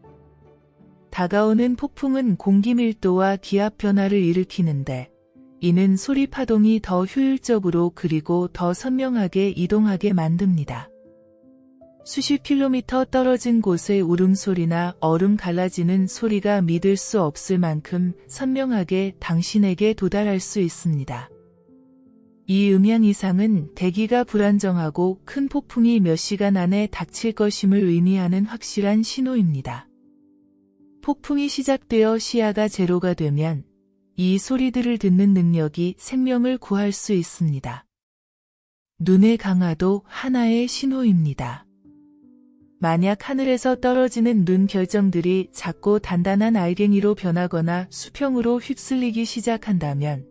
다가오는 폭풍은 공기 밀도와 기압 변화를 일으키는데 이는 소리 파동이 더 효율적으로 그리고 더 선명하게 이동하게 만듭니다. 수십 킬로미터 떨어진 곳의 울음소리나 얼음 갈라지는 소리가 믿을 수 없을 만큼 선명하게 당신에게 도달할 수 있습니다. 이 음향 이상은 대기가 불안정하고 큰 폭풍이 몇 시간 안에 닥칠 것임을 의미하는 확실한 신호입니다. 폭풍이 시작되어 시야가 제로가 되면 이 소리들을 듣는 능력이 생명을 구할 수 있습니다. 눈의 강화도 하나의 신호입니다. 만약 하늘에서 떨어지는 눈 결정들이 작고 단단한 알갱이로 변하거나 수평으로 휩쓸리기 시작한다면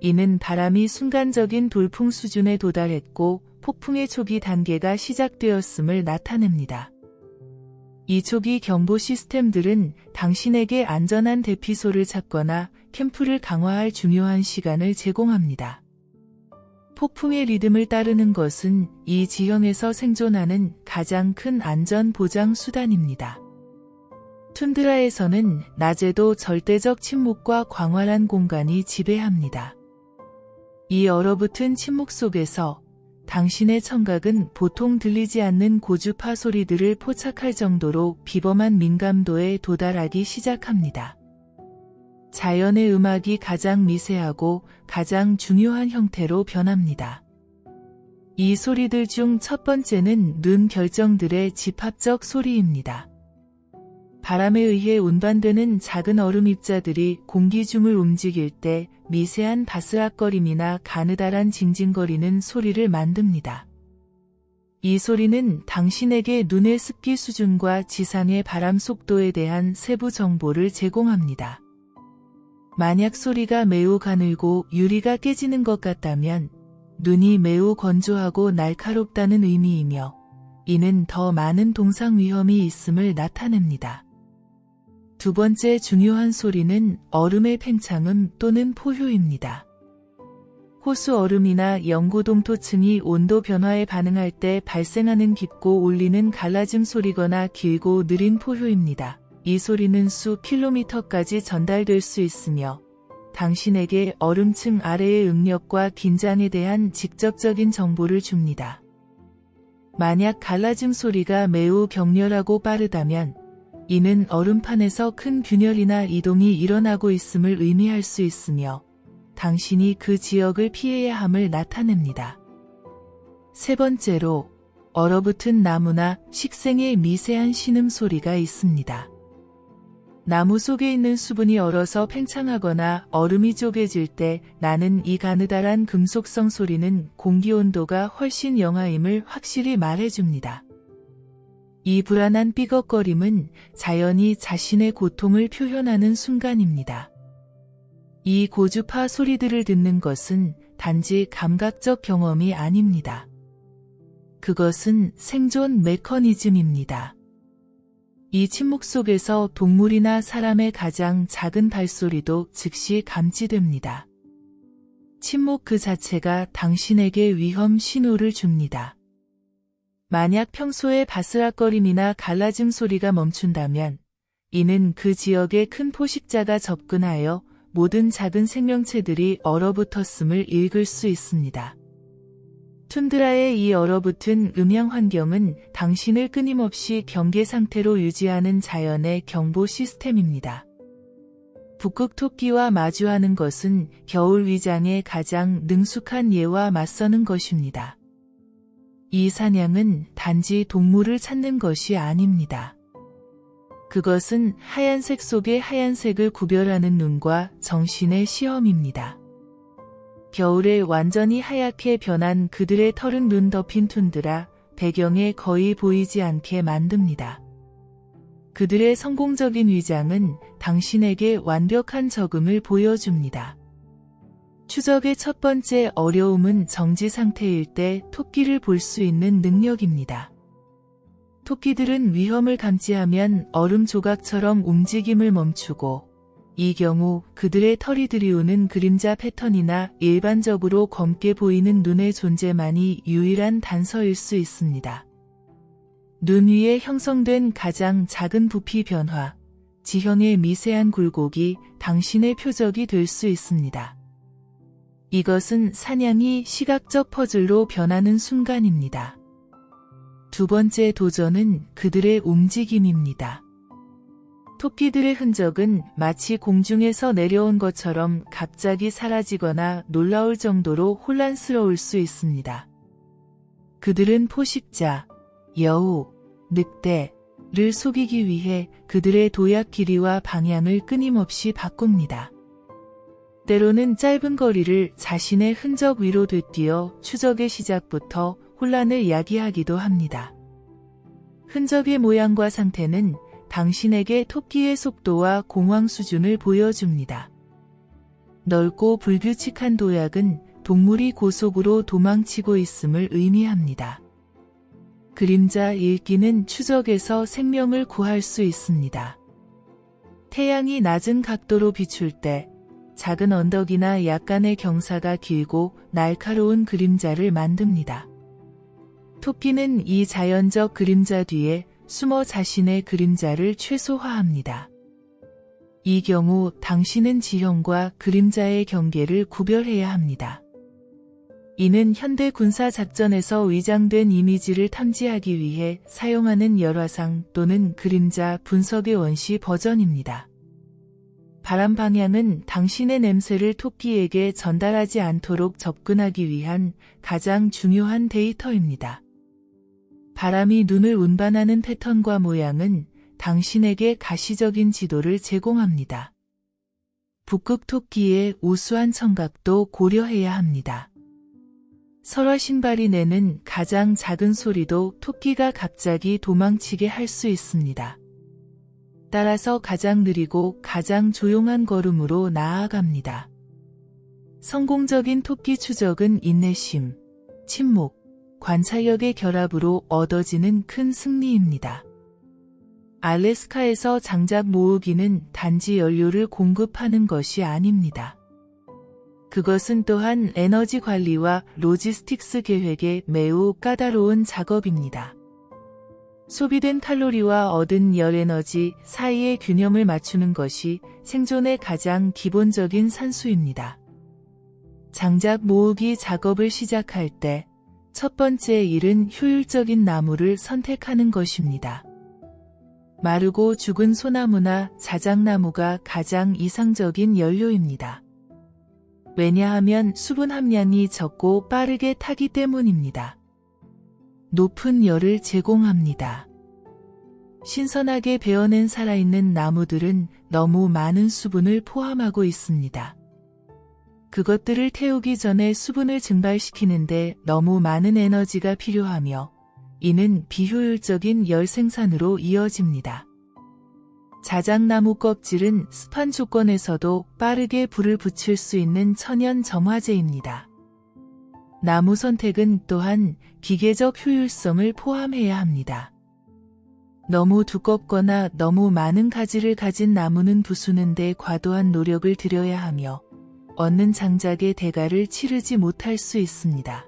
이는 바람이 순간적인 돌풍 수준에 도달했고 폭풍의 초기 단계가 시작되었음을 나타냅니다. 이 초기 경보 시스템들은 당신에게 안전한 대피소를 찾거나 캠프를 강화할 중요한 시간을 제공합니다. 폭풍의 리듬을 따르는 것은 이 지형에서 생존하는 가장 큰 안전 보장 수단입니다. 툰드라에서는 낮에도 절대적 침묵과 광활한 공간이 지배합니다. 이 얼어붙은 침묵 속에서 당신의 청각은 보통 들리지 않는 고주파 소리들을 포착할 정도로 비범한 민감도에 도달하기 시작합니다. 자연의 음악이 가장 미세하고 가장 중요한 형태로 변합니다. 이 소리들 중 첫 번째는 눈 결정들의 집합적 소리입니다. 바람에 의해 운반되는 작은 얼음 입자들이 공기 중을 움직일 때 미세한 바스락거림이나 가느다란 징징거리는 소리를 만듭니다. 이 소리는 당신에게 눈의 습기 수준과 지상의 바람 속도에 대한 세부 정보를 제공합니다. 만약 소리가 매우 가늘고 유리가 깨지는 것 같다면 눈이 매우 건조하고 날카롭다는 의미이며 이는 더 많은 동상 위험이 있음을 나타냅니다. 두 번째 중요한 소리는 얼음의 팽창음 또는 포효입니다. 호수 얼음이나 영구동토층이 온도 변화에 반응할 때 발생하는 깊고 울리는 갈라짐 소리거나 길고 느린 포효입니다. 이 소리는 수 킬로미터까지 전달될 수 있으며 당신에게 얼음층 아래의 응력과 긴장에 대한 직접적인 정보를 줍니다. 만약 갈라짐 소리가 매우 격렬하고 빠르다면 이는 얼음판에서 큰 균열이나 이동이 일어나고 있음을 의미할 수 있으며 당신이 그 지역을 피해야 함을 나타냅니다. 세 번째로 얼어붙은 나무나 식생의 미세한 신음소리가 있습니다. 나무 속에 있는 수분이 얼어서 팽창하거나 얼음이 쪼개질 때 나는 이 가느다란 금속성 소리는 공기 온도가 훨씬 영하임을 확실히 말해줍니다. 이 불안한 삐걱거림은 자연이 자신의 고통을 표현하는 순간입니다. 이 고주파 소리들을 듣는 것은 단지 감각적 경험이 아닙니다. 그것은 생존 메커니즘입니다. 이 침묵 속에서 동물이나 사람의 가장 작은 발소리도 즉시 감지됩니다. 침묵 그 자체가 당신에게 위험 신호를 줍니다. 만약 평소에 바스락거림이나 갈라짐 소리가 멈춘다면 이는 그 지역에 큰 포식자가 접근하여 모든 작은 생명체들이 얼어붙었음을 읽을 수 있습니다. 툰드라의 이 얼어붙은 음향 환경은 당신을 끊임없이 경계 상태로 유지하는 자연의 경보 시스템입니다. 북극 토끼와 마주하는 것은 겨울 위장의 가장 능숙한 예와 맞서는 것입니다. 이 사냥은 단지 동물을 찾는 것이 아닙니다. 그것은 하얀색 속의 하얀색을 구별하는 눈과 정신의 시험입니다. 겨울에 완전히 하얗게 변한 그들의 털은 눈 덮인 툰드라 배경에 거의 보이지 않게 만듭니다. 그들의 성공적인 위장은 당신에게 완벽한 적응을 보여줍니다. 추적의 첫 번째 어려움은 정지 상태일 때 토끼를 볼 수 있는 능력입니다. 토끼들은 위험을 감지하면 얼음 조각처럼 움직임을 멈추고, 이 경우 그들의 털이 들이우는 그림자 패턴이나 일반적으로 검게 보이는 눈의 존재만이 유일한 단서일 수 있습니다. 눈 위에 형성된 가장 작은 부피 변화, 지형의 미세한 굴곡이 당신의 표적이 될 수 있습니다. 이것은 사냥이 시각적 퍼즐로 변하는 순간입니다. 두 번째 도전은 그들의 움직임입니다. 토끼들의 흔적은 마치 공중에서 내려온 것처럼 갑자기 사라지거나 놀라울 정도로 혼란스러울 수 있습니다. 그들은 포식자, 여우, 늑대를 속이기 위해 그들의 도약 길이와 방향을 끊임없이 바꿉니다. 때로는 짧은 거리를 자신의 흔적 위로 되뛰어 추적의 시작부터 혼란을 야기하기도 합니다. 흔적의 모양과 상태는 당신에게 토끼의 속도와 공황 수준을 보여줍니다. 넓고 불규칙한 도약은 동물이 고속으로 도망치고 있음을 의미합니다. 그림자 읽기는 추적에서 생명을 구할 수 있습니다. 태양이 낮은 각도로 비출 때 작은 언덕이나 약간의 경사가 길고 날카로운 그림자를 만듭니다. 토끼는 이 자연적 그림자 뒤에 숨어 자신의 그림자를 최소화합니다. 이 경우 당신은 지형과 그림자의 경계를 구별해야 합니다. 이는 현대 군사 작전에서 위장된 이미지를 탐지하기 위해 사용하는 열화상 또는 그림자 분석의 원시 버전입니다. 바람 방향은 당신의 냄새를 토끼에게 전달하지 않도록 접근하기 위한 가장 중요한 데이터입니다. 바람이 눈을 운반하는 패턴과 모양은 당신에게 가시적인 지도를 제공합니다. 북극 토끼의 우수한 청각도 고려해야 합니다. 설화 신발이 내는 가장 작은 소리도 토끼가 갑자기 도망치게 할 수 있습니다. 따라서 가장 느리고 가장 조용한 걸음으로 나아갑니다. 성공적인 토끼 추적은 인내심, 침묵, 관찰력의 결합으로 얻어지는 큰 승리입니다. 알래스카에서 장작 모으기는 단지 연료를 공급하는 것이 아닙니다. 그것은 또한 에너지 관리와 로지스틱스 계획에 매우 까다로운 작업입니다. 소비된 칼로리와 얻은 열 에너지 사이의 균형을 맞추는 것이 생존의 가장 기본적인 산수입니다. 장작 모으기 작업을 시작할 때 첫 번째 일은 효율적인 나무를 선택하는 것입니다. 마르고 죽은 소나무나 자작나무가 가장 이상적인 연료입니다. 왜냐하면 수분 함량이 적고 빠르게 타기 때문입니다. 높은 열을 제공합니다. 신선하게 베어낸 살아있는 나무들은 너무 많은 수분을 포함하고 있습니다. 그것들을 태우기 전에 수분을 증발시키는데 너무 많은 에너지가 필요하며 이는 비효율적인 열 생산으로 이어집니다. 자작나무 껍질은 습한 조건에서도 빠르게 불을 붙일 수 있는 천연 점화제입니다. 나무 선택은 또한 기계적 효율성을 포함해야 합니다. 너무 두껍거나 너무 많은 가지를 가진 나무는 부수는 데 과도한 노력을 들여야 하며 얻는 장작의 대가를 치르지 못할 수 있습니다.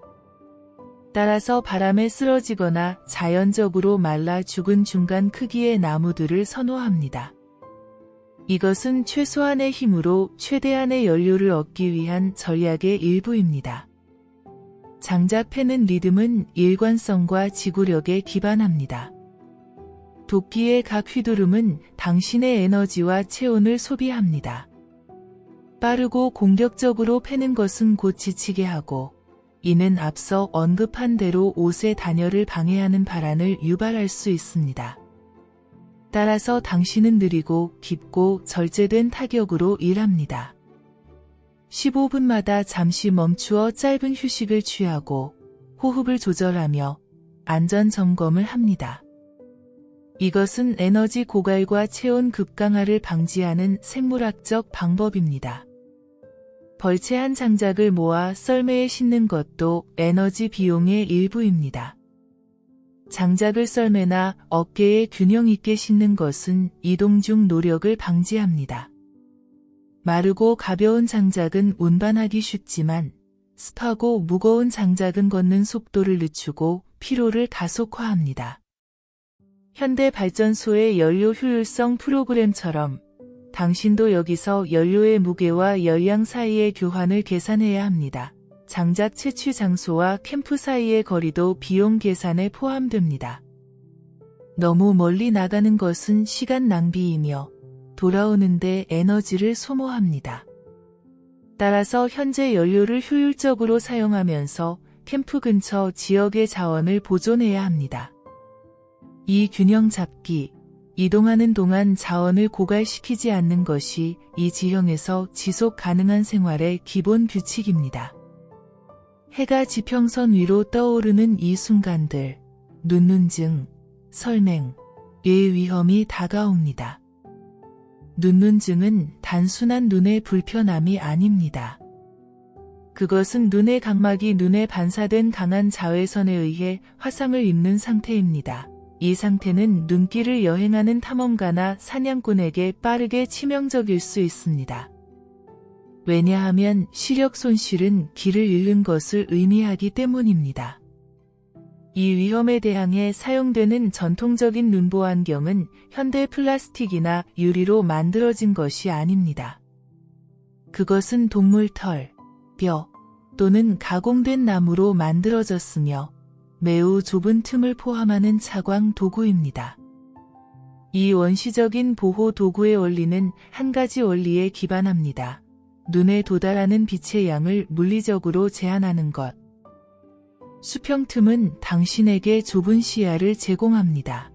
따라서 바람에 쓰러지거나 자연적으로 말라 죽은 중간 크기의 나무들을 선호합니다. 이것은 최소한의 힘으로 최대한의 연료를 얻기 위한 전략의 일부입니다. 장작 패는 리듬은 일관성과 지구력에 기반합니다. 도끼의 각 휘두름은 당신의 에너지와 체온을 소비합니다. 빠르고 공격적으로 패는 것은 곧 지치게 하고 이는 앞서 언급한 대로 옷의 단열을 방해하는 발안을 유발할 수 있습니다. 따라서 당신은 느리고 깊고 절제된 타격으로 일합니다. 15분마다 잠시 멈추어 짧은 휴식을 취하고 호흡을 조절하며 안전 점검을 합니다. 이것은 에너지 고갈과 체온 급강하를 방지하는 생물학적 방법입니다. 벌채한 장작을 모아 썰매에 싣는 것도 에너지 비용의 일부입니다. 장작을 썰매나 어깨에 균형 있게 싣는 것은 이동 중 노력을 방지합니다. 마르고 가벼운 장작은 운반하기 쉽지만 습하고 무거운 장작은 걷는 속도를 늦추고 피로를 가속화합니다. 현대 발전소의 연료 효율성 프로그램처럼 당신도 여기서 연료의 무게와 열량 사이의 교환을 계산해야 합니다. 장작 채취 장소와 캠프 사이의 거리도 비용 계산에 포함됩니다. 너무 멀리 나가는 것은 시간 낭비이며 돌아오는데 에너지를 소모합니다. 따라서 현재 연료를 효율적으로 사용하면서 캠프 근처 지역의 자원을 보존해야 합니다. 이 균형 잡기, 이동하는 동안 자원을 고갈시키지 않는 것이 이 지형에서 지속 가능한 생활의 기본 규칙입니다. 해가 지평선 위로 떠오르는 이 순간들, 눈눈증, 설맹, 뇌의 위험이 다가옵니다. 눈눈증은 단순한 눈의 불편함이 아닙니다. 그것은 눈의 각막이 눈에 반사된 강한 자외선에 의해 화상을 입는 상태입니다. 이 상태는 눈길을 여행하는 탐험가나 사냥꾼에게 빠르게 치명적일 수 있습니다. 왜냐하면 시력 손실은 길을 잃는 것을 의미하기 때문입니다. 이 위험에 대항해 사용되는 전통적인 눈보안경은 현대 플라스틱이나 유리로 만들어진 것이 아닙니다. 그것은 동물 털, 뼈 또는 가공된 나무로 만들어졌으며 매우 좁은 틈을 포함하는 차광 도구입니다. 이 원시적인 보호 도구의 원리는 한 가지 원리에 기반합니다. 눈에 도달하는 빛의 양을 물리적으로 제한하는 것. 수평 틈은 당신에게 좁은 시야를 제공합니다.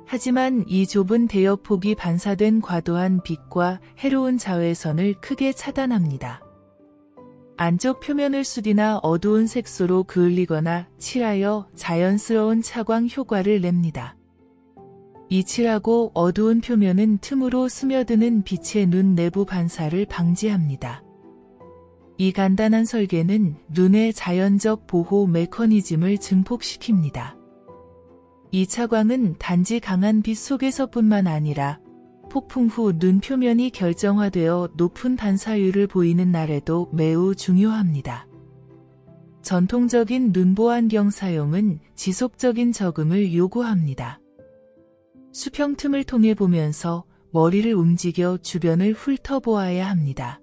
하지만 이 좁은 대여폭이 반사된 과도한 빛과 해로운 자외선을 크게 차단합니다. 안쪽 표면을 수디나 어두운 색소로 그을리거나 칠하여 자연스러운 차광 효과를 냅니다. 이 칠하고 어두운 표면은 틈으로 스며드는 빛의 눈 내부 반사를 방지합니다. 이 간단한 설계는 눈의 자연적 보호 메커니즘을 증폭시킵니다. 이 차광은 단지 강한 빛 속에서뿐만 아니라 폭풍 후 눈 표면이 결정화되어 높은 반사율을 보이는 날에도 매우 중요합니다. 전통적인 눈보안경 사용은 지속적인 적응을 요구합니다. 수평 틈을 통해 보면서 머리를 움직여 주변을 훑어보아야 합니다.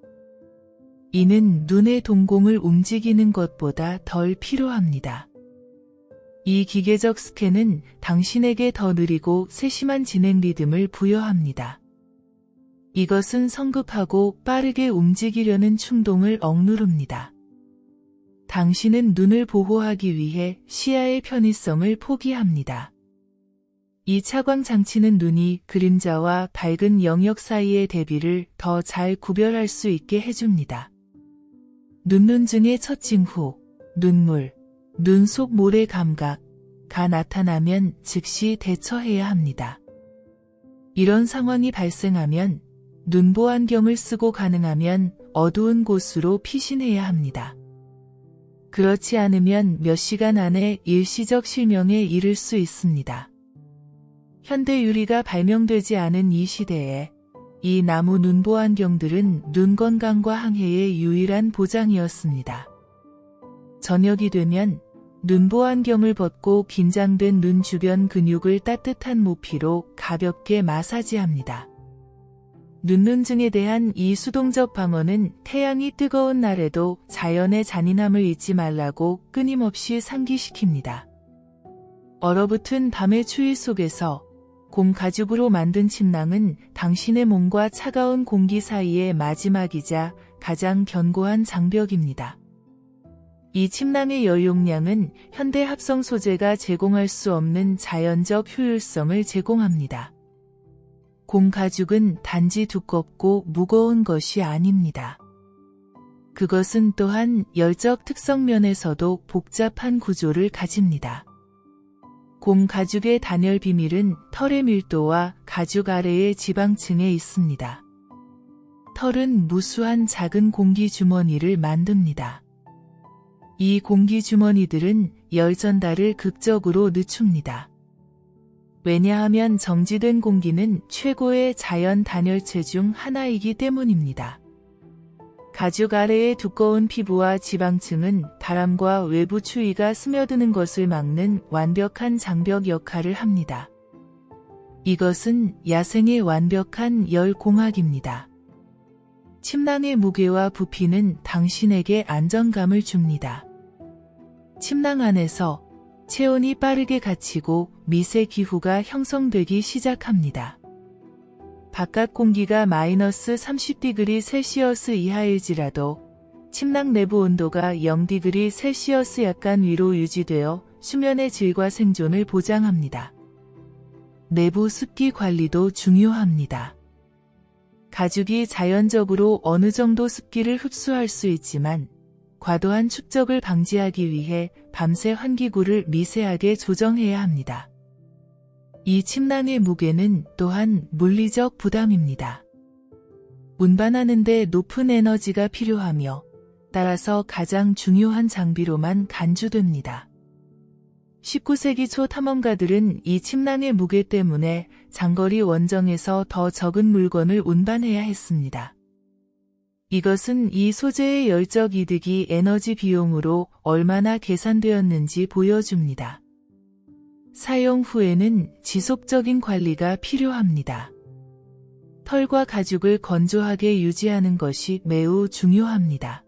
이는 눈의 동공을 움직이는 것보다 덜 필요합니다. 이 기계적 스캔은 당신에게 더 느리고 세심한 진행 리듬을 부여합니다. 이것은 성급하고 빠르게 움직이려는 충동을 억누릅니다. 당신은 눈을 보호하기 위해 시야의 편의성을 포기합니다. 이 차광 장치는 눈이 그림자와 밝은 영역 사이의 대비를 더 잘 구별할 수 있게 해줍니다. 눈눈증의 첫 징후, 눈물, 눈 속 모래 감각가 나타나면 즉시 대처해야 합니다. 이런 상황이 발생하면 눈보안경을 쓰고 가능하면 어두운 곳으로 피신해야 합니다. 그렇지 않으면 몇 시간 안에 일시적 실명에 이를 수 있습니다. 현대 유리가 발명되지 않은 이 시대에 이 나무 눈보안경들은 눈 건강과 항해의 유일한 보장이었습니다. 저녁이 되면 눈보안경을 벗고 긴장된 눈 주변 근육을 따뜻한 모피로 가볍게 마사지합니다. 눈눈증에 대한 이 수동적 방어는 태양이 뜨거운 날에도 자연의 잔인함을 잊지 말라고 끊임없이 상기시킵니다. 얼어붙은 밤의 추위 속에서 곰 가죽으로 만든 침낭은 당신의 몸과 차가운 공기 사이의 마지막이자 가장 견고한 장벽입니다. 이 침낭의 열용량은 현대 합성 소재가 제공할 수 없는 자연적 효율성을 제공합니다. 공 가죽은 단지 두껍고 무거운 것이 아닙니다. 그것은 또한 열적 특성 면에서도 복잡한 구조를 가집니다. 공 가죽의 단열 비밀은 털의 밀도와 가죽 아래의 지방층에 있습니다. 털은 무수한 작은 공기 주머니를 만듭니다. 이 공기 주머니들은 열 전달을 극적으로 늦춥니다. 왜냐하면 정지된 공기는 최고의 자연 단열체 중 하나이기 때문입니다. 가죽 아래의 두꺼운 피부와 지방층은 바람과 외부 추위가 스며드는 것을 막는 완벽한 장벽 역할을 합니다. 이것은 야생의 완벽한 열 공학입니다. 침낭의 무게와 부피는 당신에게 안정감을 줍니다. 침낭 안에서 체온이 빠르게 갇히고 미세 기후가 형성되기 시작합니다. 바깥 공기가 마이너스 30°C 이하일지라도 침낭 내부 온도가 0°C 약간 위로 유지되어 수면의 질과 생존을 보장합니다. 내부 습기 관리도 중요합니다. 가죽이 자연적으로 어느 정도 습기를 흡수할 수 있지만 과도한 축적을 방지하기 위해 밤새 환기구를 미세하게 조정해야 합니다. 이 침낭의 무게는 또한 물리적 부담입니다. 운반하는 데 높은 에너지가 필요하며 따라서 가장 중요한 장비로만 간주됩니다. 19세기 초 탐험가들은 이 침낭의 무게 때문에 장거리 원정에서 더 적은 물건을 운반해야 했습니다. 이것은 이 소재의 열적 이득이 에너지 비용으로 얼마나 계산되었는지 보여줍니다. 사용 후에는 지속적인 관리가 필요합니다. 털과 가죽을 건조하게 유지하는 것이 매우 중요합니다.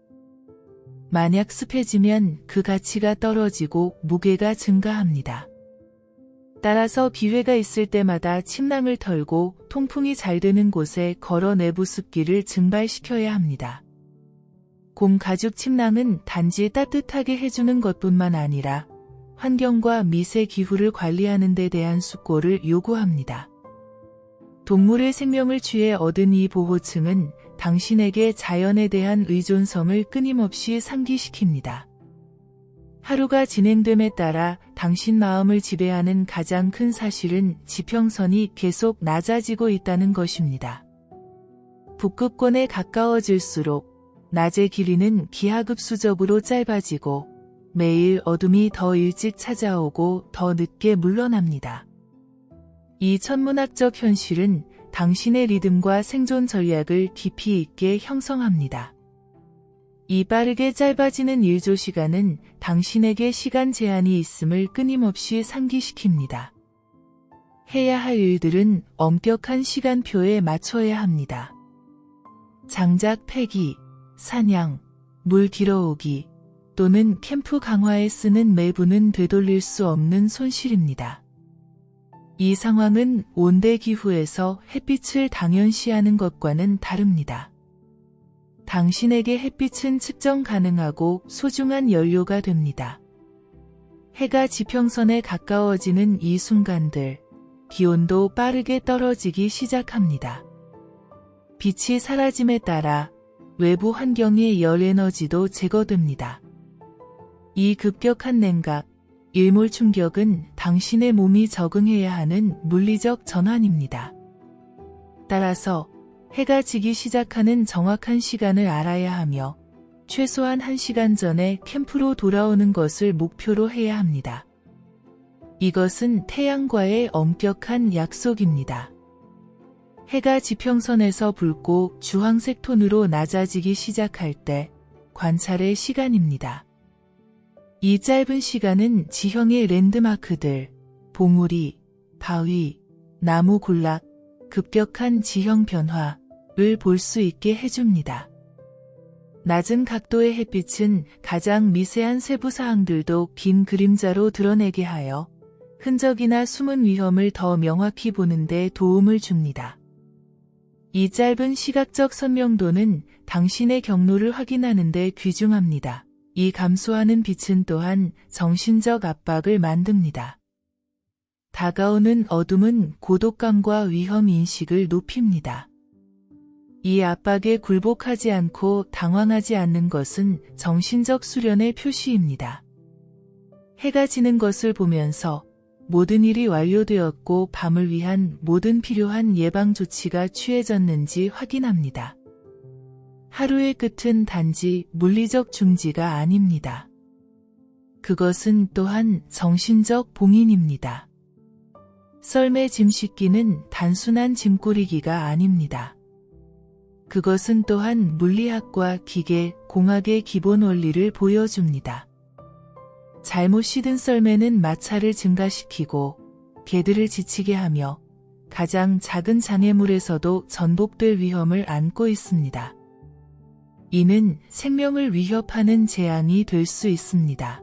만약 습해지면 그 가치가 떨어지고 무게가 증가합니다. 따라서 기회가 있을 때마다 침낭을 털고 통풍이 잘 되는 곳에 걸어 내부 습기를 증발시켜야 합니다. 공 가죽 침낭은 단지 따뜻하게 해주는 것뿐만 아니라 환경과 미세 기후를 관리하는 데 대한 숙고를 요구합니다. 동물의 생명을 취해 얻은 이 보호층은 당신에게 자연에 대한 의존성을 끊임없이 상기시킵니다. 하루가 진행됨에 따라 당신 마음을 지배하는 가장 큰 사실은 지평선이 계속 낮아지고 있다는 것입니다. 북극권에 가까워질수록 낮의 길이는 기하급수적으로 짧아지고 매일 어둠이 더 일찍 찾아오고 더 늦게 물러납니다. 이 천문학적 현실은 당신의 리듬과 생존 전략을 깊이 있게 형성합니다. 이 빠르게 짧아지는 일조 시간은 당신에게 시간 제한이 있음을 끊임없이 상기시킵니다. 해야 할 일들은 엄격한 시간표에 맞춰야 합니다. 장작 패기, 사냥, 물 길어오기 또는 캠프 강화에 쓰는 매부는 되돌릴 수 없는 손실입니다. 이 상황은 온대 기후에서 햇빛을 당연시하는 것과는 다릅니다. 당신에게 햇빛은 측정 가능하고 소중한 연료가 됩니다. 해가 지평선에 가까워지는 이 순간들, 기온도 빠르게 떨어지기 시작합니다. 빛이 사라짐에 따라 외부 환경의 열 에너지도 제거됩니다. 이 급격한 냉각, 일몰 충격은 당신의 몸이 적응해야 하는 물리적 전환입니다. 따라서 해가 지기 시작하는 정확한 시간을 알아야 하며 최소한 1시간 전에 캠프로 돌아오는 것을 목표로 해야 합니다. 이것은 태양과의 엄격한 약속입니다. 해가 지평선에서 붉고 주황색 톤으로 낮아지기 시작할 때 관찰의 시간입니다. 이 짧은 시간은 지형의 랜드마크들, 봉우리, 바위, 나무 군락, 급격한 지형 변화를 볼 수 있게 해줍니다. 낮은 각도의 햇빛은 가장 미세한 세부 사항들도 긴 그림자로 드러내게 하여 흔적이나 숨은 위험을 더 명확히 보는 데 도움을 줍니다. 이 짧은 시각적 선명도는 당신의 경로를 확인하는 데 귀중합니다. 이 감소하는 빛은 또한 정신적 압박을 만듭니다. 다가오는 어둠은 고독감과 위험 인식을 높입니다. 이 압박에 굴복하지 않고 당황하지 않는 것은 정신적 수련의 표시입니다. 해가 지는 것을 보면서 모든 일이 완료되었고 밤을 위한 모든 필요한 예방 조치가 취해졌는지 확인합니다. 하루의 끝은 단지 물리적 중지가 아닙니다. 그것은 또한 정신적 봉인입니다. 썰매 짐 싣기는 단순한 짐 꾸리기가 아닙니다. 그것은 또한 물리학과 기계, 공학의 기본 원리를 보여줍니다. 잘못 시든 썰매는 마찰을 증가시키고 개들을 지치게 하며 가장 작은 장애물에서도 전복될 위험을 안고 있습니다. 이는 생명을 위협하는 재앙이 될 수 있습니다.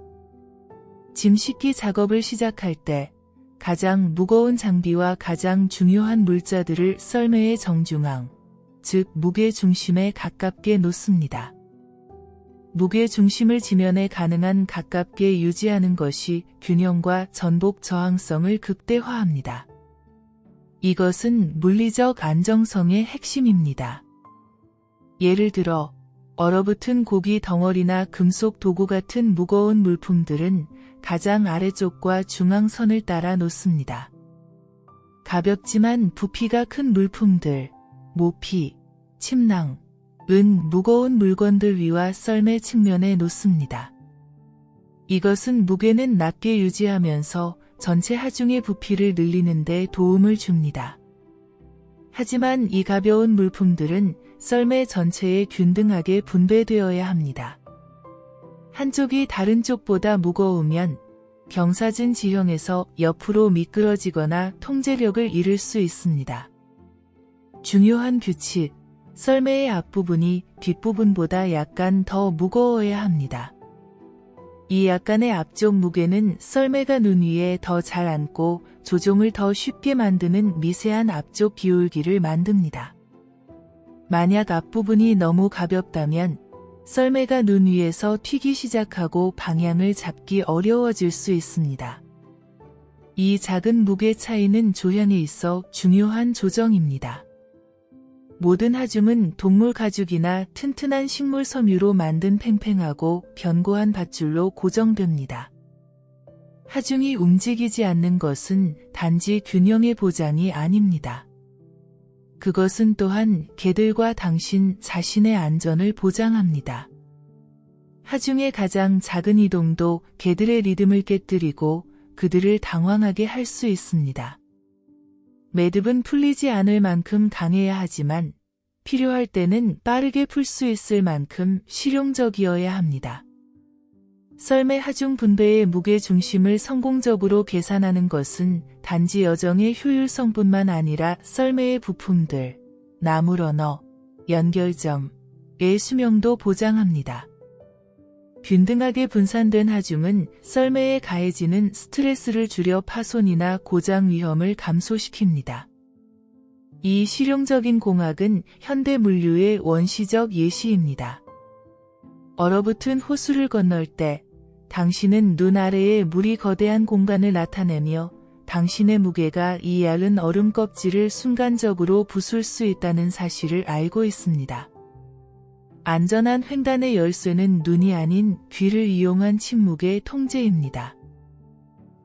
짐 싣기 작업을 시작할 때 가장 무거운 장비와 가장 중요한 물자들을 썰매의 정중앙, 즉 무게 중심에 가깝게 놓습니다. 무게 중심을 지면에 가능한 가깝게 유지하는 것이 균형과 전복 저항성을 극대화합니다. 이것은 물리적 안정성의 핵심입니다. 예를 들어 얼어붙은 고기 덩어리나 금속 도구 같은 무거운 물품들은 가장 아래쪽과 중앙선을 따라 놓습니다. 가볍지만 부피가 큰 물품들, 모피, 침낭, 은 무거운 물건들 위와 썰매 측면에 놓습니다. 이것은 무게는 낮게 유지하면서 전체 하중의 부피를 늘리는 데 도움을 줍니다. 하지만 이 가벼운 물품들은 썰매 전체에 균등하게 분배되어야 합니다. 한쪽이 다른 쪽보다 무거우면 경사진 지형에서 옆으로 미끄러지거나 통제력을 잃을 수 있습니다. 중요한 규칙, 썰매의 앞부분이 뒷부분보다 약간 더 무거워야 합니다. 이 약간의 앞쪽 무게는 썰매가 눈 위에 더 잘 앉고 조종을 더 쉽게 만드는 미세한 앞쪽 기울기를 만듭니다. 만약 앞부분이 너무 가볍다면 썰매가 눈 위에서 튀기 시작하고 방향을 잡기 어려워질 수 있습니다. 이 작은 무게 차이는 조향에 있어 중요한 조정입니다. 모든 하중은 동물 가죽이나 튼튼한 식물 섬유로 만든 팽팽하고 견고한 밧줄로 고정됩니다. 하중이 움직이지 않는 것은 단지 균형의 보장이 아닙니다. 그것은 또한 개들과 당신 자신의 안전을 보장합니다. 하중의 가장 작은 이동도 개들의 리듬을 깨뜨리고 그들을 당황하게 할 수 있습니다. 매듭은 풀리지 않을 만큼 강해야 하지만 필요할 때는 빠르게 풀 수 있을 만큼 실용적이어야 합니다. 썰매 하중 분배의 무게 중심을 성공적으로 계산하는 것은 단지 여정의 효율성뿐만 아니라 썰매의 부품들, 나무 러너, 연결점의 수명도 보장합니다. 균등하게 분산된 하중은 썰매에 가해지는 스트레스를 줄여 파손이나 고장 위험을 감소시킵니다. 이 실용적인 공학은 현대 물류의 원시적 예시입니다. 얼어붙은 호수를 건널 때 당신은 눈 아래에 물이 거대한 공간을 나타내며 당신의 무게가 이 얇은 얼음 껍질을 순간적으로 부술 수 있다는 사실을 알고 있습니다. 안전한 횡단의 열쇠는 눈이 아닌 귀를 이용한 침묵의 통제입니다.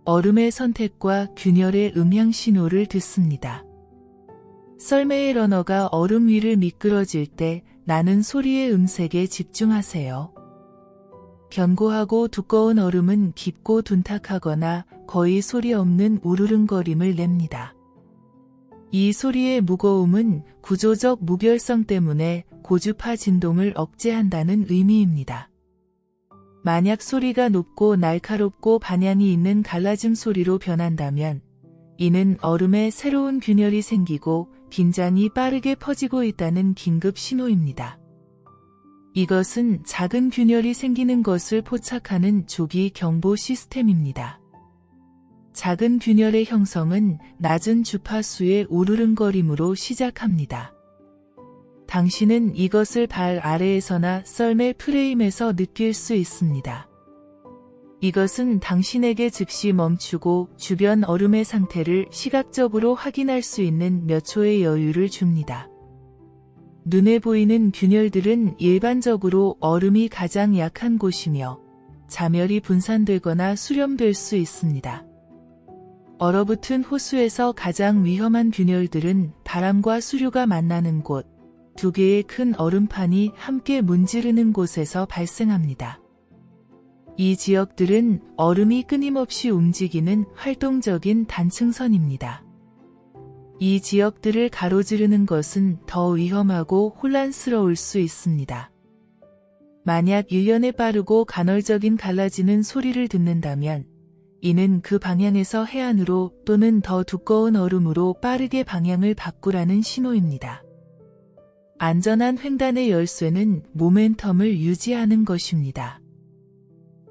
얼음의 선택과 균열의 음향 신호를 듣습니다. 썰매의 러너가 얼음 위를 미끄러질 때 나는 소리의 음색에 집중하세요. 견고하고 두꺼운 얼음은 깊고 둔탁하거나 거의 소리 없는 우르릉거림을 냅니다. 이 소리의 무거움은 구조적 무결성 때문에 고주파 진동을 억제한다는 의미입니다. 만약 소리가 높고 날카롭고 반향이 있는 갈라짐 소리로 변한다면 이는 얼음에 새로운 균열이 생기고 긴장이 빠르게 퍼지고 있다는 긴급 신호입니다. 이것은 작은 균열이 생기는 것을 포착하는 조기 경보 시스템입니다. 작은 균열의 형성은 낮은 주파수의 우르릉거림으로 시작합니다. 당신은 이것을 발 아래에서나 썰매 프레임에서 느낄 수 있습니다. 이것은 당신에게 즉시 멈추고 주변 얼음의 상태를 시각적으로 확인할 수 있는 몇 초의 여유를 줍니다. 눈에 보이는 균열들은 일반적으로 얼음이 가장 약한 곳이며 자멸이 분산되거나 수렴될 수 있습니다. 얼어붙은 호수에서 가장 위험한 균열들은 바람과 수류가 만나는 곳, 두 개의 큰 얼음판이 함께 문지르는 곳에서 발생합니다. 이 지역들은 얼음이 끊임없이 움직이는 활동적인 단층선입니다. 이 지역들을 가로지르는 것은 더 위험하고 혼란스러울 수 있습니다. 만약 일련의 빠르고 간헐적인 갈라지는 소리를 듣는다면 이는 그 방향에서 해안으로 또는 더 두꺼운 얼음으로 빠르게 방향을 바꾸라는 신호입니다. 안전한 횡단의 열쇠는 모멘텀을 유지하는 것입니다.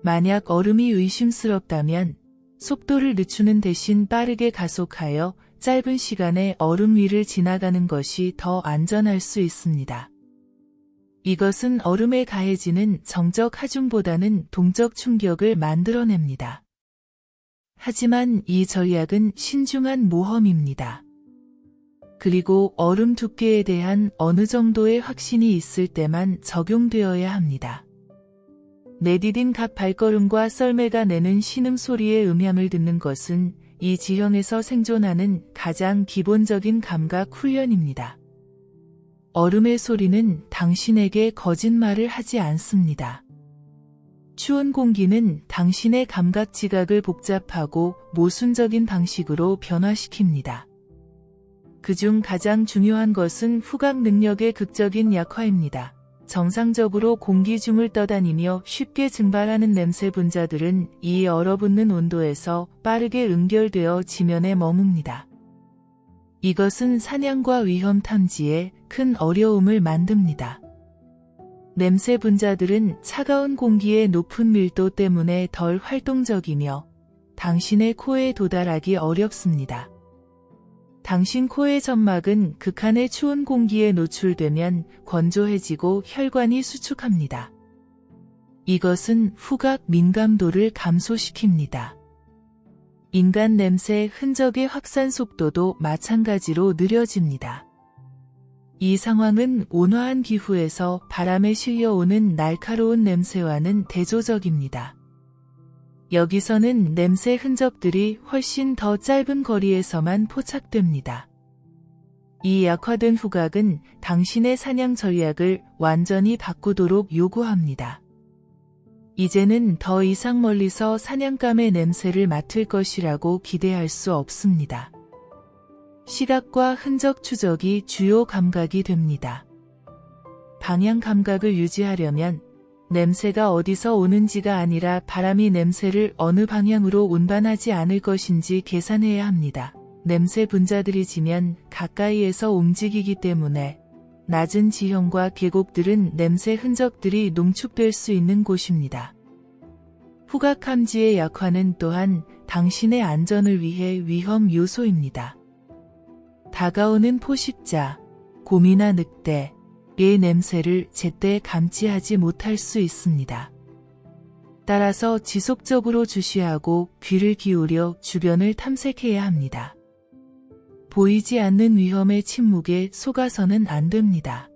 만약 얼음이 의심스럽다면 속도를 늦추는 대신 빠르게 가속하여 짧은 시간에 얼음 위를 지나가는 것이 더 안전할 수 있습니다. 이것은 얼음에 가해지는 정적 하중보다는 동적 충격을 만들어냅니다. 하지만 이 전략은 신중한 모험입니다. 그리고 얼음 두께에 대한 어느 정도의 확신이 있을 때만 적용되어야 합니다. 내디딘 각 발걸음과 썰매가 내는 신음소리의 음향을 듣는 것은 이 지형에서 생존하는 가장 기본적인 감각 훈련입니다. 얼음의 소리는 당신에게 거짓말을 하지 않습니다. 추운 공기는 당신의 감각 지각을 복잡하고 모순적인 방식으로 변화시킵니다. 그중 가장 중요한 것은 후각 능력의 극적인 약화입니다. 정상적으로 공기 중을 떠다니며 쉽게 증발하는 냄새 분자들은 이 얼어붙는 온도에서 빠르게 응결되어 지면에 머뭅니다. 이것은 사냥과 위험 탐지에 큰 어려움을 만듭니다. 냄새 분자들은 차가운 공기의 높은 밀도 때문에 덜 활동적이며 당신의 코에 도달하기 어렵습니다. 당신 코의 점막은 극한의 추운 공기에 노출되면 건조해지고 혈관이 수축합니다. 이것은 후각 민감도를 감소시킵니다. 인간 냄새 흔적의 확산 속도도 마찬가지로 느려집니다. 이 상황은 온화한 기후에서 바람에 실려오는 날카로운 냄새와는 대조적입니다. 여기서는 냄새 흔적들이 훨씬 더 짧은 거리에서만 포착됩니다. 이 약화된 후각은 당신의 사냥 전략을 완전히 바꾸도록 요구합니다. 이제는 더 이상 멀리서 사냥감의 냄새를 맡을 것이라고 기대할 수 없습니다. 시각과 흔적 추적이 주요 감각이 됩니다. 방향 감각을 유지하려면 냄새가 어디서 오는지가 아니라 바람이 냄새를 어느 방향으로 운반하지 않을 것인지 계산해야 합니다. 냄새 분자들이 지면 가까이에서 움직이기 때문에 낮은 지형과 계곡들은 냄새 흔적들이 농축될 수 있는 곳입니다. 후각 감지의 약화는 또한 당신의 안전을 위해 위험 요소입니다. 다가오는 포식자, 곰이나 늑대, 의 냄새를 제때 감지하지 못할 수 있습니다. 따라서 지속적으로 주시하고 귀를 기울여 주변을 탐색해야 합니다. 보이지 않는 위험의 침묵에 속아서는 안 됩니다.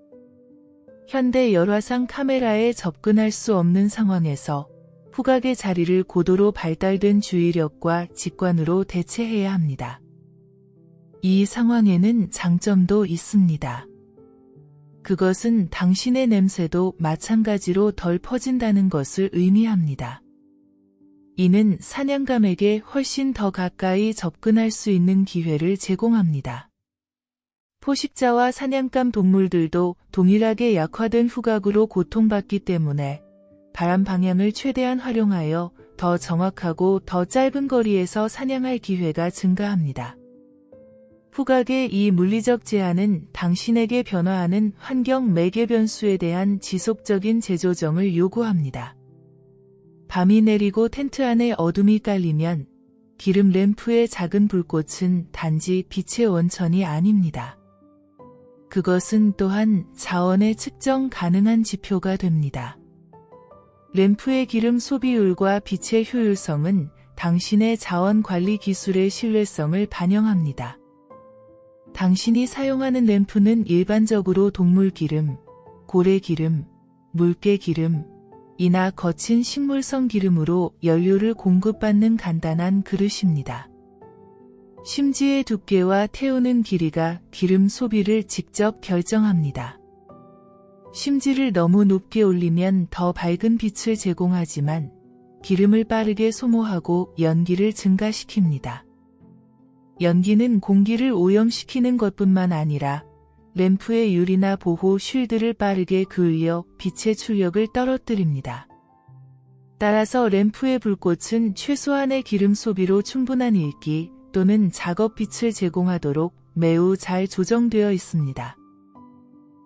현대 열화상 카메라에 접근할 수 없는 상황에서 후각의 자리를 고도로 발달된 주의력과 직관으로 대체해야 합니다. 이 상황에는 장점도 있습니다. 그것은 당신의 냄새도 마찬가지로 덜 퍼진다는 것을 의미합니다. 이는 사냥감에게 훨씬 더 가까이 접근할 수 있는 기회를 제공합니다. 포식자와 사냥감 동물들도 동일하게 약화된 후각으로 고통받기 때문에 바람 방향을 최대한 활용하여 더 정확하고 더 짧은 거리에서 사냥할 기회가 증가합니다. 후각의 이 물리적 제한은 당신에게 변화하는 환경 매개 변수에 대한 지속적인 재조정을 요구합니다. 밤이 내리고 텐트 안에 어둠이 깔리면 기름 램프의 작은 불꽃은 단지 빛의 원천이 아닙니다. 그것은 또한 자원의 측정 가능한 지표가 됩니다. 램프의 기름 소비율과 빛의 효율성은 당신의 자원 관리 기술의 신뢰성을 반영합니다. 당신이 사용하는 램프는 일반적으로 동물 기름, 고래 기름, 물개 기름, 이나 거친 식물성 기름으로 연료를 공급받는 간단한 그릇입니다. 심지의 두께와 태우는 길이가 기름 소비를 직접 결정합니다. 심지를 너무 높게 올리면 더 밝은 빛을 제공하지만 기름을 빠르게 소모하고 연기를 증가시킵니다. 연기는 공기를 오염시키는 것뿐만 아니라 램프의 유리나 보호 쉴드를 빠르게 그을려 빛의 출력을 떨어뜨립니다. 따라서 램프의 불꽃은 최소한의 기름 소비로 충분한 읽기 또는 작업 빛을 제공하도록 매우 잘 조정되어 있습니다.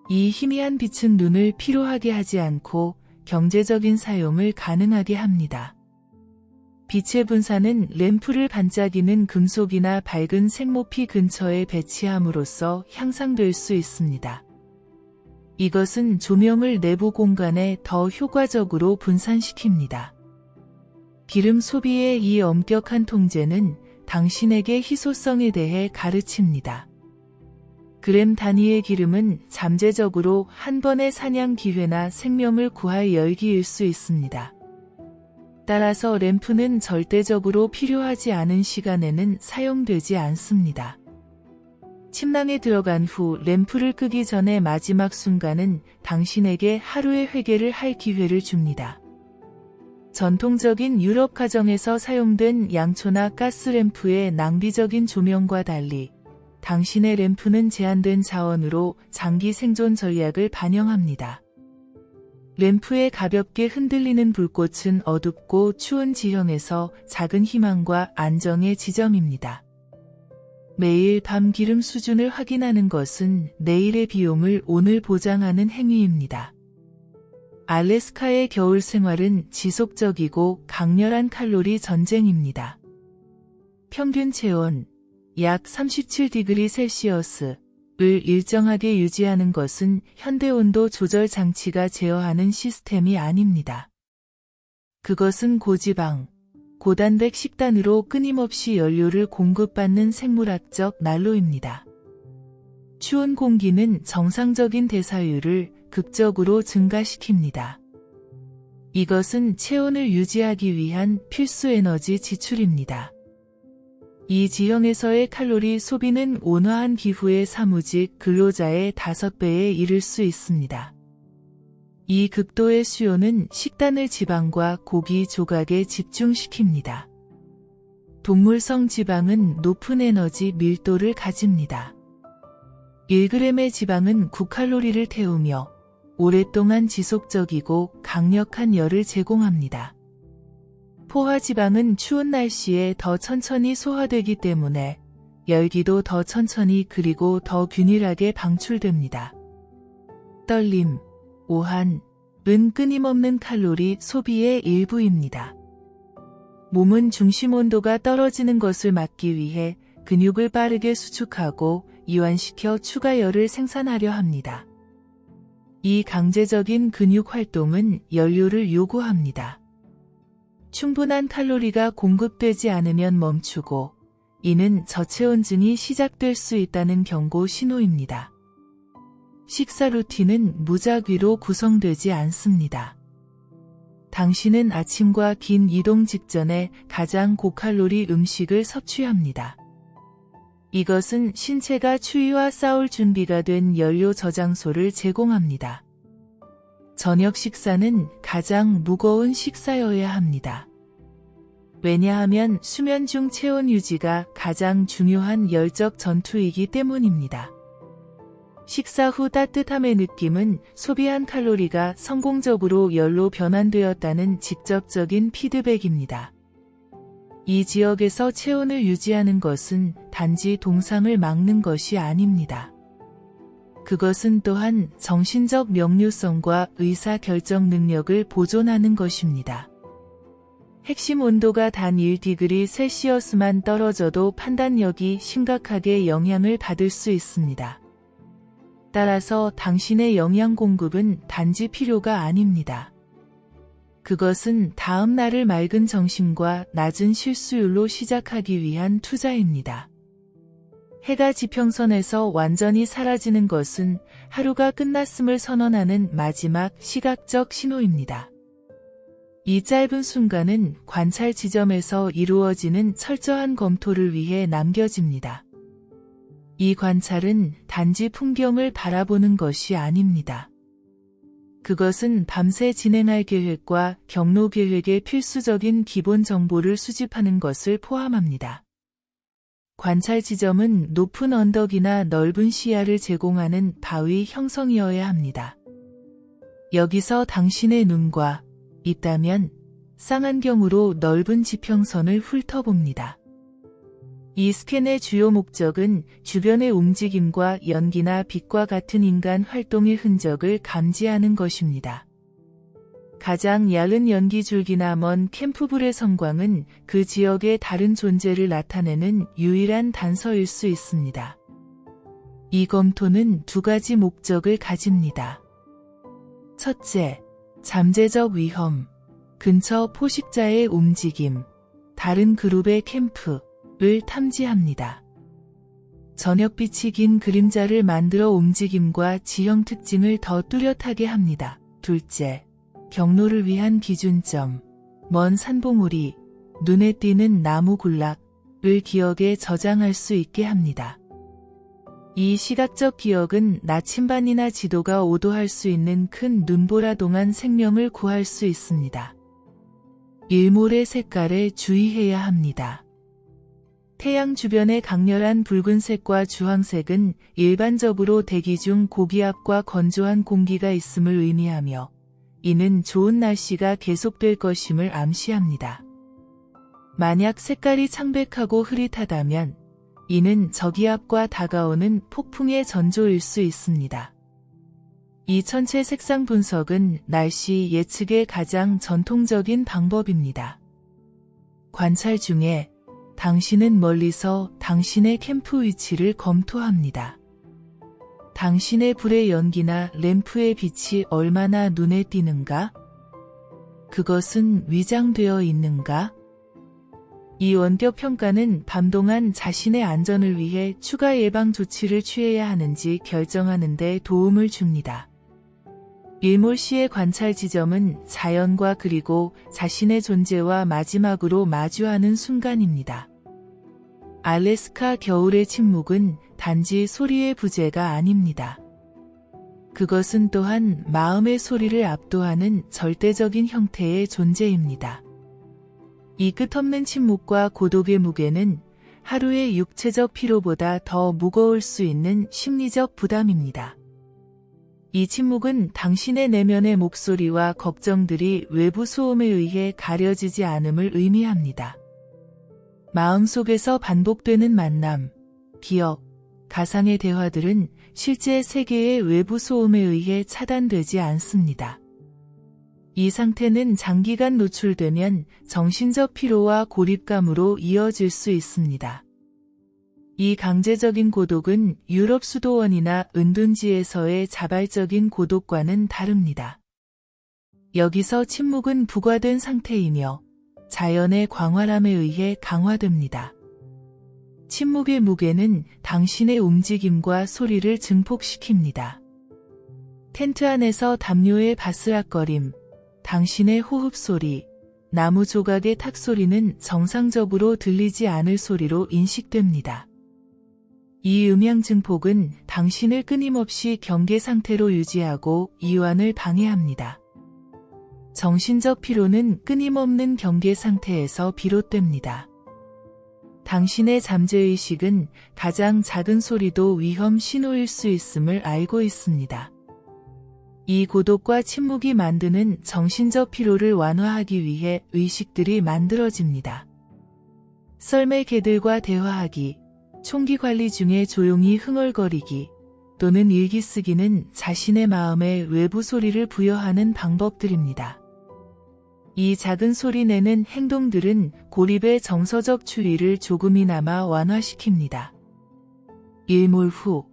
이 희미한 빛은 눈을 피로하게 하지 않고 경제적인 사용을 가능하게 합니다. 빛의 분산은 램프를 반짝이는 금속이나 밝은 색모피 근처에 배치함으로써 향상될 수 있습니다. 이것은 조명을 내부 공간에 더 효과적으로 분산시킵니다. 기름 소비의 이 엄격한 통제는 당신에게 희소성에 대해 가르칩니다. 그램 단위의 기름은 잠재적으로 한 번의 사냥 기회나 생명을 구할 열기일 수 있습니다. 따라서 램프는 절대적으로 필요하지 않은 시간에는 사용되지 않습니다. 침낭에 들어간 후 램프를 끄기 전의 마지막 순간은 당신에게 하루의 회개를 할 기회를 줍니다. 전통적인 유럽 가정에서 사용된 양초나 가스램프의 낭비적인 조명과 달리 당신의 램프는 제한된 자원으로 장기 생존 전략을 반영합니다. 램프의 가볍게 흔들리는 불꽃은 어둡고 추운 지형에서 작은 희망과 안정의 지점입니다. 매일 밤 기름 수준을 확인하는 것은 내일의 비용을 오늘 보장하는 행위입니다. 알래스카의 겨울 생활은 지속적이고 강렬한 칼로리 전쟁입니다. 평균 체온 약 37°C 을 일정하게 유지하는 것은 현대온도 조절 장치가 제어하는 시스템이 아닙니다. 그것은 고지방, 고단백 식단으로 끊임없이 연료를 공급받는 생물학적 난로입니다. 추운 공기는 정상적인 대사율을 극적으로 증가시킵니다. 이것은 체온을 유지하기 위한 필수 에너지 지출입니다. 이 지형에서의 칼로리 소비는 온화한 기후의 사무직 근로자의 5배에 이를 수 있습니다. 이 극도의 수요는 식단을 지방과 고기 조각에 집중시킵니다. 동물성 지방은 높은 에너지 밀도를 가집니다. 1g의 지방은 9칼로리를 태우며 오랫동안 지속적이고 강력한 열을 제공합니다. 포화지방은 추운 날씨에 더 천천히 소화되기 때문에 열기도 더 천천히 그리고 더 균일하게 방출됩니다. 떨림, 오한, 은 끊임없는 칼로리 소비의 일부입니다. 몸은 중심 온도가 떨어지는 것을 막기 위해 근육을 빠르게 수축하고 이완시켜 추가 열을 생산하려 합니다. 이 강제적인 근육 활동은 연료를 요구합니다. 충분한 칼로리가 공급되지 않으면 멈추고 이는 저체온증이 시작될 수 있다는 경고 신호입니다. 식사 루틴은 무작위로 구성되지 않습니다. 당신은 아침과 긴 이동 직전에 가장 고칼로리 음식을 섭취합니다. 이것은 신체가 추위와 싸울 준비가 된 연료 저장소를 제공합니다. 저녁 식사는 가장 무거운 식사여야 합니다. 왜냐하면 수면 중 체온 유지가 가장 중요한 열적 전투이기 때문입니다. 식사 후 따뜻함의 느낌은 소비한 칼로리가 성공적으로 열로 변환되었다는 직접적인 피드백입니다. 이 지역에서 체온을 유지하는 것은 단지 동상을 막는 것이 아닙니다. 그것은 또한 정신적 명료성과 의사결정 능력을 보존하는 것입니다. 핵심 온도가 단 1°C만 떨어져도 판단력이 심각하게 영향을 받을 수 있습니다. 따라서 당신의 영양 공급은 단지 필요가 아닙니다. 그것은 다음 날을 맑은 정신과 낮은 실수율로 시작하기 위한 투자입니다. 해가 지평선에서 완전히 사라지는 것은 하루가 끝났음을 선언하는 마지막 시각적 신호입니다. 이 짧은 순간은 관찰 지점에서 이루어지는 철저한 검토를 위해 남겨집니다. 이 관찰은 단지 풍경을 바라보는 것이 아닙니다. 그것은 밤새 진행할 계획과 경로 계획의 필수적인 기본 정보를 수집하는 것을 포함합니다. 관찰 지점은 높은 언덕이나 넓은 시야를 제공하는 바위 형성이어야 합니다. 여기서 당신의 눈과 있다면 쌍안경으로 넓은 지평선을 훑어봅니다. 이 스캔의 주요 목적은 주변의 움직임과 연기나 빛과 같은 인간 활동의 흔적을 감지하는 것입니다. 가장 얇은 연기줄기나 먼 캠프불의 성광은 그 지역의 다른 존재를 나타내는 유일한 단서일 수 있습니다. 이 검토는 두 가지 목적을 가집니다. 첫째, 잠재적 위험, 근처 포식자의 움직임, 다른 그룹의 캠프를 탐지합니다. 저녁빛이 긴 그림자를 만들어 움직임과 지형 특징을 더 뚜렷하게 합니다. 둘째, 경로를 위한 기준점, 먼 산봉우리, 눈에 띄는 나무 군락을 기억에 저장할 수 있게 합니다. 이 시각적 기억은 나침반이나 지도가 오도할 수 있는 큰 눈보라 동안 생명을 구할 수 있습니다. 일몰의 색깔에 주의해야 합니다. 태양 주변의 강렬한 붉은색과 주황색은 일반적으로 대기 중 고기압과 건조한 공기가 있음을 의미하며 이는 좋은 날씨가 계속될 것임을 암시합니다. 만약 색깔이 창백하고 흐릿하다면 이는 저기압과 다가오는 폭풍의 전조일 수 있습니다. 이 천체 색상 분석은 날씨 예측의 가장 전통적인 방법입니다. 관찰 중에 당신은 멀리서 당신의 캠프 위치를 검토합니다. 당신의 불의 연기나 램프의 빛이 얼마나 눈에 띄는가? 그것은 위장되어 있는가? 이 원격 평가는 밤 동안 자신의 안전을 위해 추가 예방 조치를 취해야 하는지 결정하는 데 도움을 줍니다. 일몰 시의 관찰 지점은 자연과 그리고 자신의 존재와 마지막으로 마주하는 순간입니다. 알래스카 겨울의 침묵은 단지 소리의 부재가 아닙니다. 그것은 또한 마음의 소리를 압도하는 절대적인 형태의 존재입니다. 이 끝없는 침묵과 고독의 무게는 하루의 육체적 피로보다 더 무거울 수 있는 심리적 부담입니다. 이 침묵은 당신의 내면의 목소리와 걱정들이 외부 소음에 의해 가려지지 않음을 의미합니다. 마음속에서 반복되는 만남, 기억, 가상의 대화들은 실제 세계의 외부 소음에 의해 차단되지 않습니다. 이 상태는 장기간 노출되면 정신적 피로와 고립감으로 이어질 수 있습니다. 이 강제적인 고독은 유럽 수도원이나 은둔지에서의 자발적인 고독과는 다릅니다. 여기서 침묵은 부과된 상태이며 자연의 광활함에 의해 강화됩니다. 침묵의 무게는 당신의 움직임과 소리를 증폭시킵니다. 텐트 안에서 담요의 바스락거림, 당신의 호흡 소리, 나무 조각의 탁 소리는 정상적으로 들리지 않을 소리로 인식됩니다. 이 음향 증폭은 당신을 끊임없이 경계 상태로 유지하고 이완을 방해합니다. 정신적 피로는 끊임없는 경계 상태에서 비롯됩니다. 당신의 잠재의식은 가장 작은 소리도 위험 신호일 수 있음을 알고 있습니다. 이 고독과 침묵이 만드는 정신적 피로를 완화하기 위해 의식들이 만들어집니다. 썰매 개들과 대화하기, 총기 관리 중에 조용히 흥얼거리기, 또는 일기 쓰기는 자신의 마음에 외부 소리를 부여하는 방법들입니다. 이 작은 소리 내는 행동들은 고립의 정서적 추리를 조금이나마 완화시킵니다. 일몰 후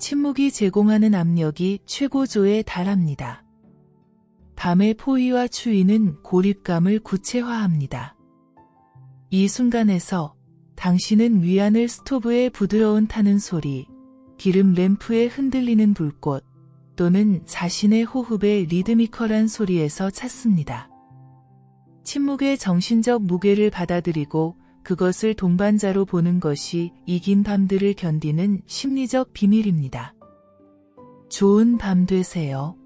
침묵이 제공하는 압력이 최고조에 달합니다. 밤의 포위와 추위는 고립감을 구체화합니다. 이 순간에서 당신은 위안을 스토브의 부드러운 타는 소리, 기름 램프의 흔들리는 불꽃, 또는 자신의 호흡의 리드미컬한 소리에서 찾습니다. 침묵의 정신적 무게를 받아들이고 그것을 동반자로 보는 것이 이 긴 밤들을 견디는 심리적 비밀입니다. 좋은 밤 되세요.